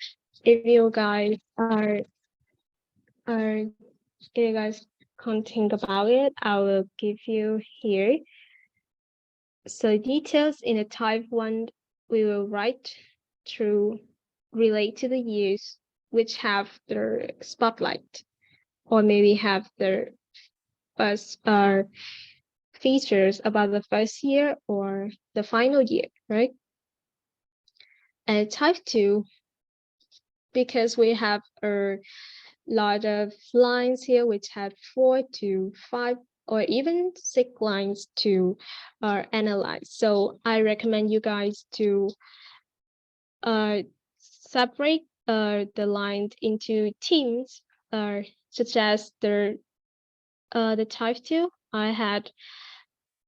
Speaker 2: if you guys can't think about it, I will give you here. So details in a type 1, we will write through relate to the years which have the spotlight, or maybe have the first features about the first year or the final year, right? And type 2, because we have a lot of lines here which have 4 to 5 or even 6 lines to analyze. So I recommend you guys to separate the lines into teams, such as the type 2. I had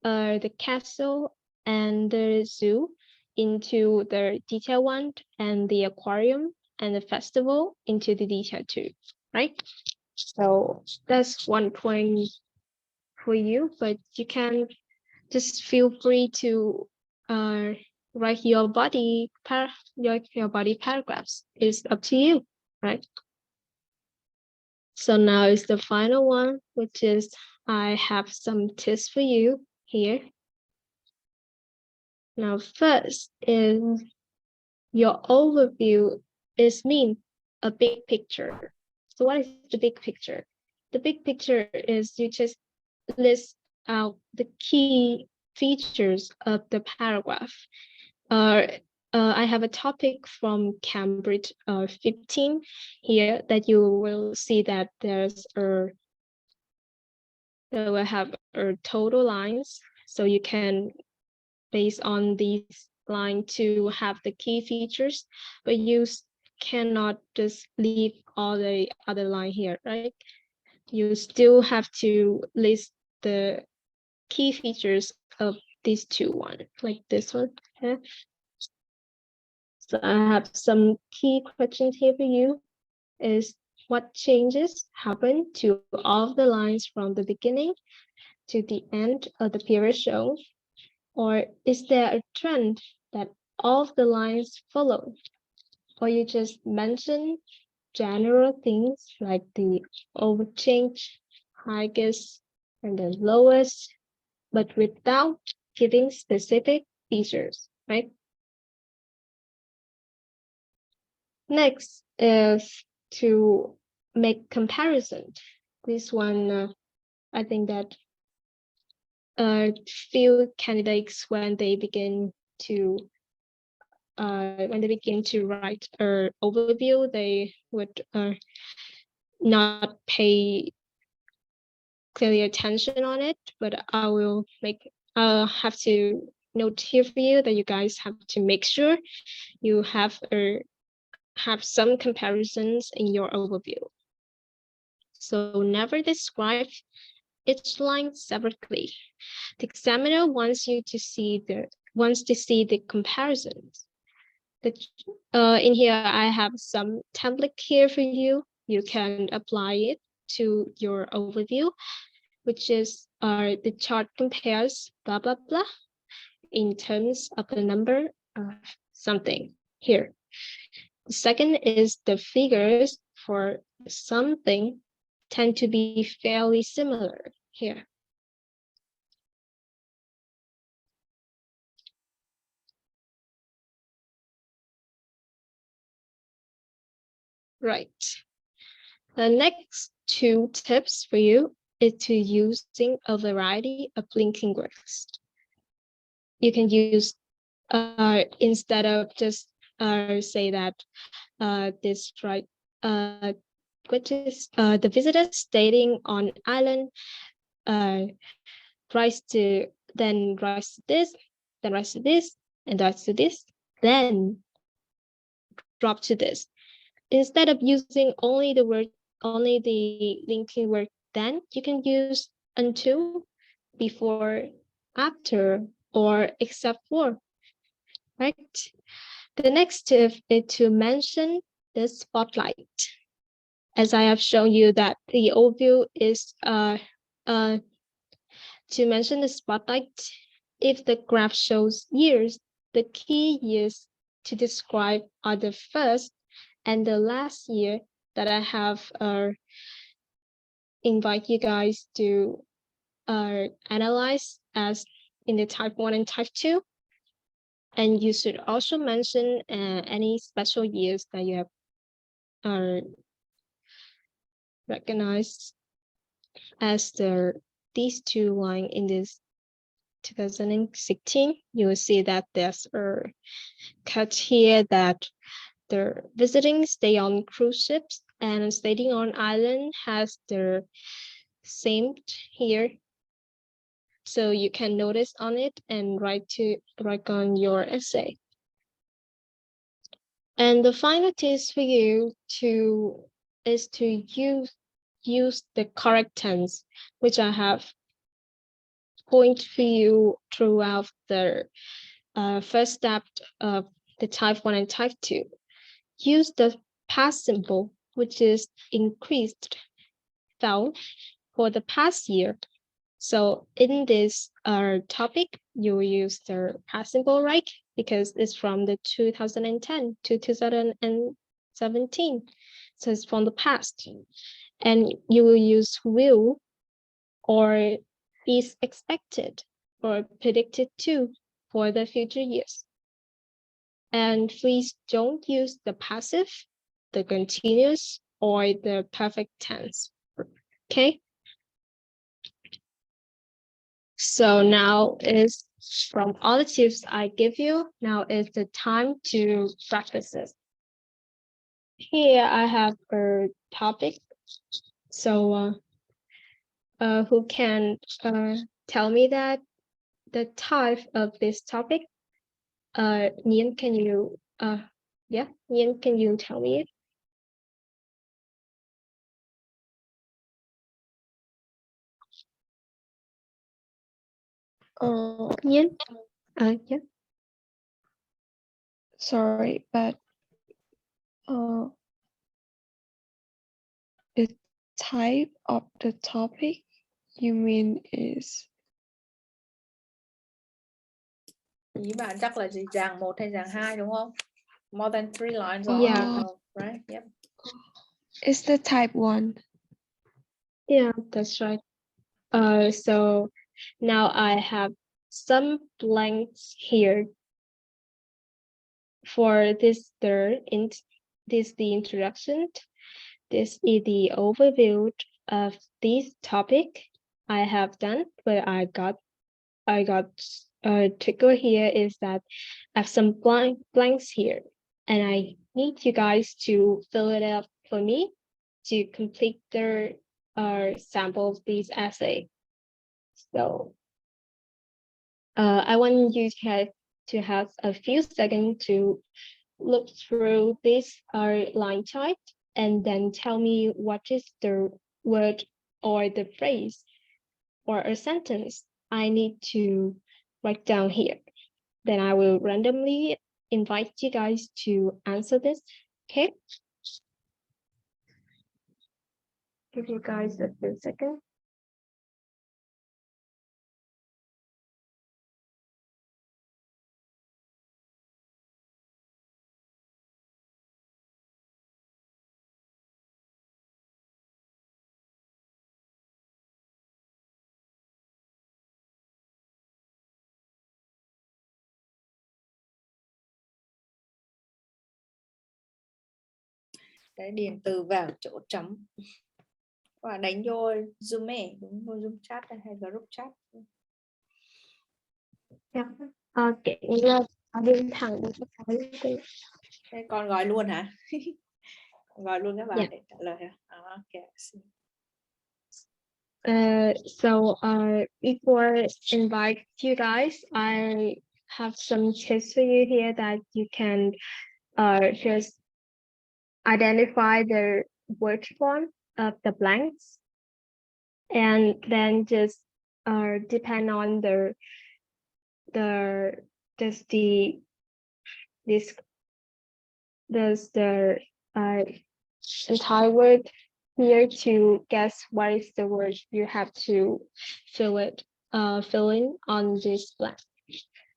Speaker 2: the castle and the zoo into the detail 1, and the aquarium and the festival into the detail 2, right? So that's 1 point for you, but you can just feel free to write your body paragraphs. It's up to you, right? So now is the final one, which is I have some tips for you here. Now first is your overview is mean a big picture. So what is the big picture? The big picture is you just list out the key features of the paragraph. I have a topic from Cambridge 15 here that you will see that there's will have total lines, so you can base on these line to have the key features, but you cannot just leave all the other line here, right? You still have to list the key features of these 2 ones, like this one. Okay? So I have some key questions here for you. Is what changes happen to all of the lines from the beginning to the end of the period shown? Or is there a trend that all of the lines follow? Or you just mention general things like the overchange, highest, and the lowest, but without giving specific features, right? Next is to make comparison. This one, I think that few candidates when they begin to write an overview, they would not pay clearly attention on it, but I'll have to note here for you that you guys have to make sure you have some comparisons in your overview. So never describe each line separately. The examiner wants to see the comparisons. In here, I have some template here for you. You can apply it to your overview, which is the chart compares blah, blah, blah in terms of the number of something here. The second is the figures for something tend to be fairly similar here. Right. The next two tips for you is to using a variety of linking words. You can use instead of just say that this right which is the visitor staying on island rise to this, then rise to this, and rise to this, then drop to this. Instead of using only the linking word then, you can use until, before, after, or except for, right? The next tip is to mention the spotlight. As I have shown you that the overview is to mention the spotlight. If the graph shows years, the key years to describe are the first and the last year that I have invite you guys to analyze as in the type 1 and type 2. And you should also mention any special years that you have recognized as these two lines in this 2016. You will see that there's a cut here that the visiting stay on cruise ships and staying on island has the same here. So you can notice on it and write on your essay. And the final tip for you is to use the correct tense, which I have point for you throughout the first step of the type 1 and type 2. Use the past simple, which is increased, fell for the past year. So in this topic, you will use the past simple, right? Because it's from the 2010 to 2017. So it's from the past. And you will use will or is expected or predicted to for the future years. And please don't use the passive, the continuous, or the perfect tense. Okay? So now is from all the tips I give you, now is the time to practice this. Here I have a topic. So who can tell me that the type of this topic? Nhiên, can you Nhiên, can you tell me it? Nhiên? Yeah.
Speaker 3: Sorry, but the type of the topic. You mean is
Speaker 1: Ý bạn chắc là gì, dạng 1 hay dạng 2 đúng không? More than 3 lines or
Speaker 2: Yeah.
Speaker 1: no, right? Yep.
Speaker 3: is the type 1.
Speaker 2: Yeah, that's right. So now I have some blanks here. For this this is the introduction. This is the overview of this topic. I have done, but I got trigger here is that I have some blanks here, and I need you guys to fill it up for me to complete the sample of this essay. So I want you to have a few seconds to look through this line chart and then tell me what is the word or the phrase or a sentence I need to write down here. Then I will randomly invite you guys to answer this. Okay. Give you guys a few seconds.
Speaker 1: Cái điền từ vào chỗ chấm và đánh vô Zoom ấy, đúng vô Zoom chat hay group chat.
Speaker 2: Yeah. Okay.
Speaker 1: Thế con gọi luôn hả? Gọi luôn các bạn
Speaker 2: Yeah.
Speaker 1: để trả lời hả? Okay.
Speaker 2: So before invite you guys, I have some tips for you here that you can just identify the word form of the blanks, and then just depend on the entire word here to guess what is the word you have to fill in on this blank.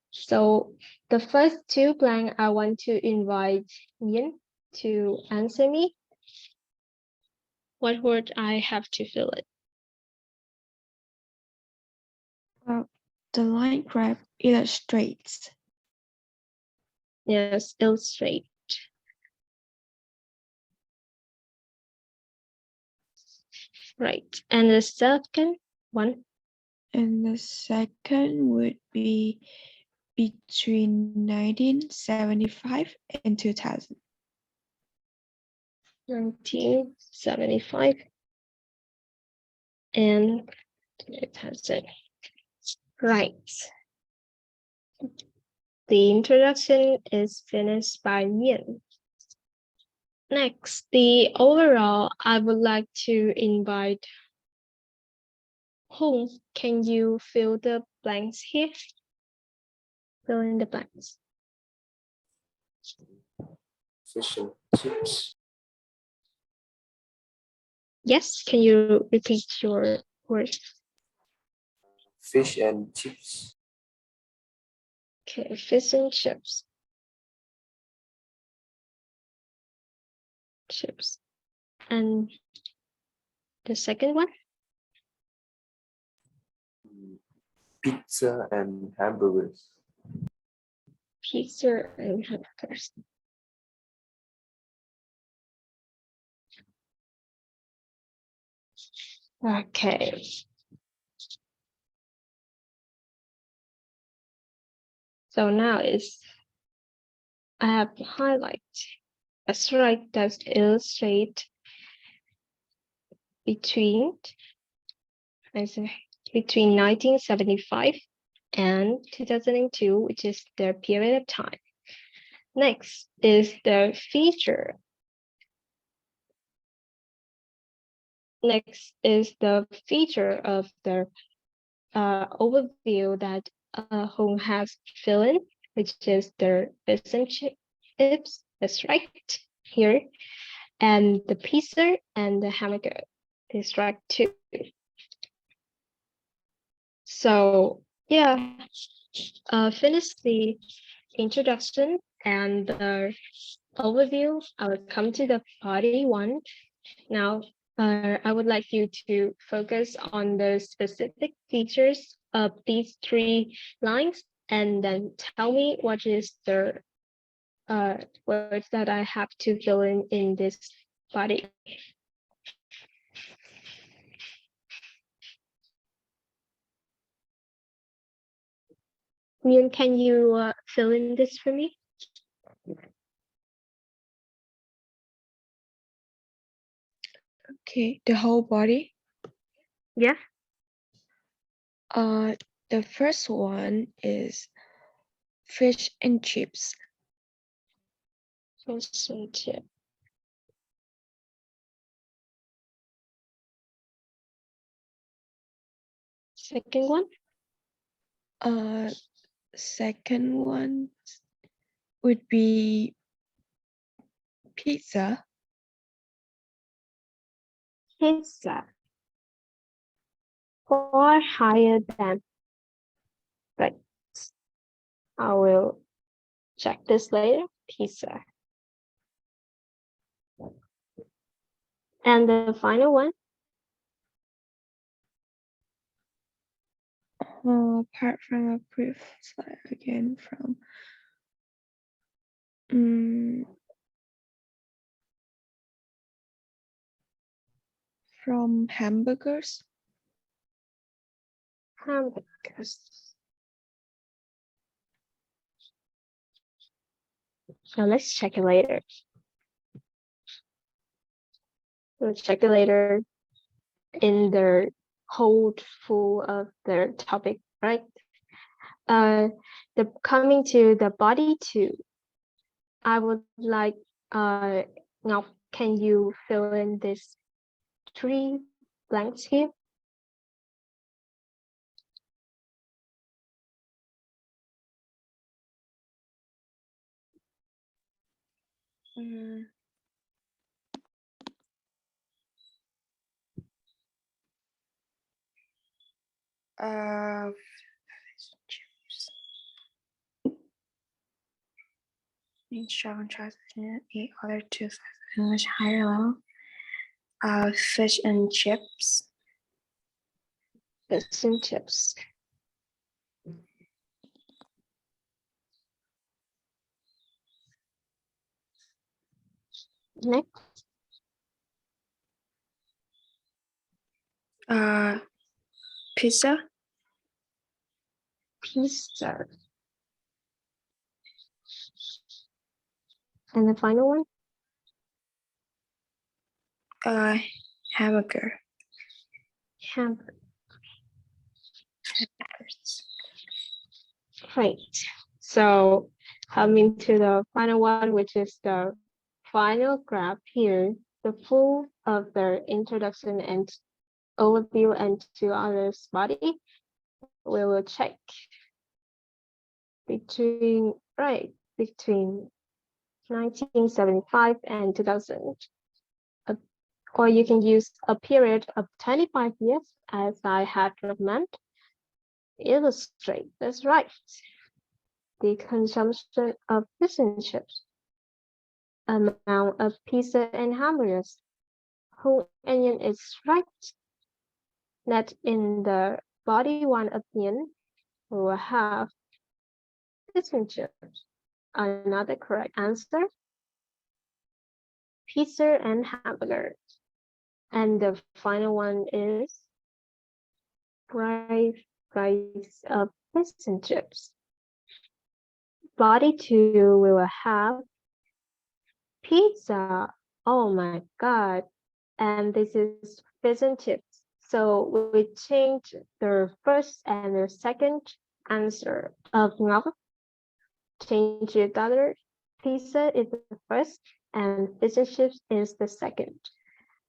Speaker 2: So the first two blank, I want to invite Yin to answer me. What word I have to fill it?
Speaker 3: The line graph illustrates.
Speaker 2: Yes, illustrate. Right. And the second one?
Speaker 3: And the second would be between 1975 and 2000.
Speaker 2: 1975 and 2000. Right. The introduction is finished by Yin. Next, the overall, I would like to invite Hong. Can you fill the blanks here? Fill in the blanks.
Speaker 5: Fish and chips.
Speaker 2: Yes, can you repeat your word?
Speaker 5: Fish and chips.
Speaker 2: Okay, fish and chips. Chips. And the second one?
Speaker 5: Pizza and hamburgers.
Speaker 2: Pizza and hamburgers. Okay. So now I have to highlight. That's right, that's illustrate between 1975 and 2002, which is their period of time. Next is the feature. Next is the feature of the overview that Hong has filled in, which is the relationships. That's right here, and the pizza and the hamburger is right too. So yeah, finish the introduction and the overview. I will come to the body one. Now, I would like you to focus on the specific features of these 3 lines and then tell me what is the words that I have to fill in this body. Mian, can you fill in this for me?
Speaker 4: Okay, the whole body.
Speaker 2: Yeah.
Speaker 4: The first one is fish and chips.
Speaker 2: Fish and chip. Second one.
Speaker 4: Second one would be pizza.
Speaker 2: Pizza. Or higher than. Right. I will check this later. Pizza. And the final one.
Speaker 4: Apart from a brief slide again from hamburgers.
Speaker 2: Hamburgers. Now let's check it later. We'll check it later in the hold full of their topic, right? Coming to the body 2, I would like now can you fill in this 3 blanks here?
Speaker 4: Chips. Each travel translation, 8 other 2 English higher level. Fish and chips.
Speaker 2: Fish and chips. Next.
Speaker 4: Pizza.
Speaker 2: Pizza. And the final one?
Speaker 4: Hamburger.
Speaker 2: Hamburger. Great. So coming to the final one, which is the final graph here, the full of the introduction and overview and 2 others body, we will check between 1975 and 2000. Or you can use a period of 25 years as I had recommended. Illustrate, that's right. The consumption of fish and chips, amount of pizza and hamburgers. Whole Indian is right. That in the body 1 opinion, we will have fish and chips. Another correct answer, pizza and hamburgers. And the final one is price of fish and chips. Body 2, we will have pizza. Oh my God. And this is fish and chips. So we change the first and the second answer of Ngọc. Change it other. Pizza is the first and fish and chips is the second.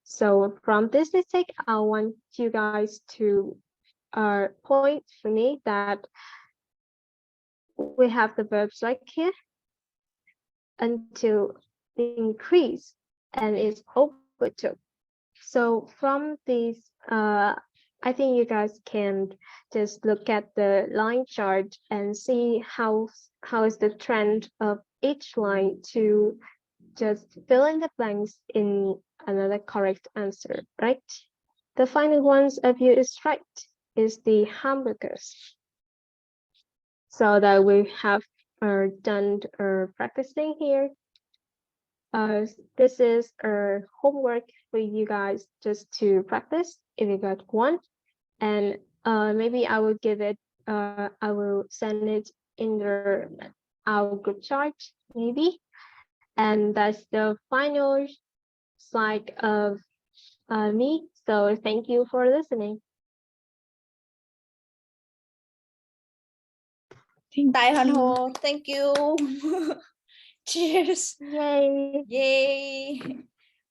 Speaker 2: So from this mistake, I want you guys to point for me that we have the verbs like here until increase and it's overtook. So from these I think you guys can just look at the line chart and see how is the trend of each line to just fill in the blanks in another correct answer, right? The final ones of you is right, is the hamburgers. So that we have done practicing here. This is our homework for you guys just to practice if you got one. And maybe I will give it, I will send it in our group chat, maybe. And that's the final slide of me. So thank you for listening.
Speaker 1: Tài Hoàn Hồ, thank you. Cheers.
Speaker 2: Yay.
Speaker 1: Yay.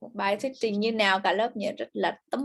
Speaker 1: Một bài thuyết trình như nào cả lớp nhớ rất là tấm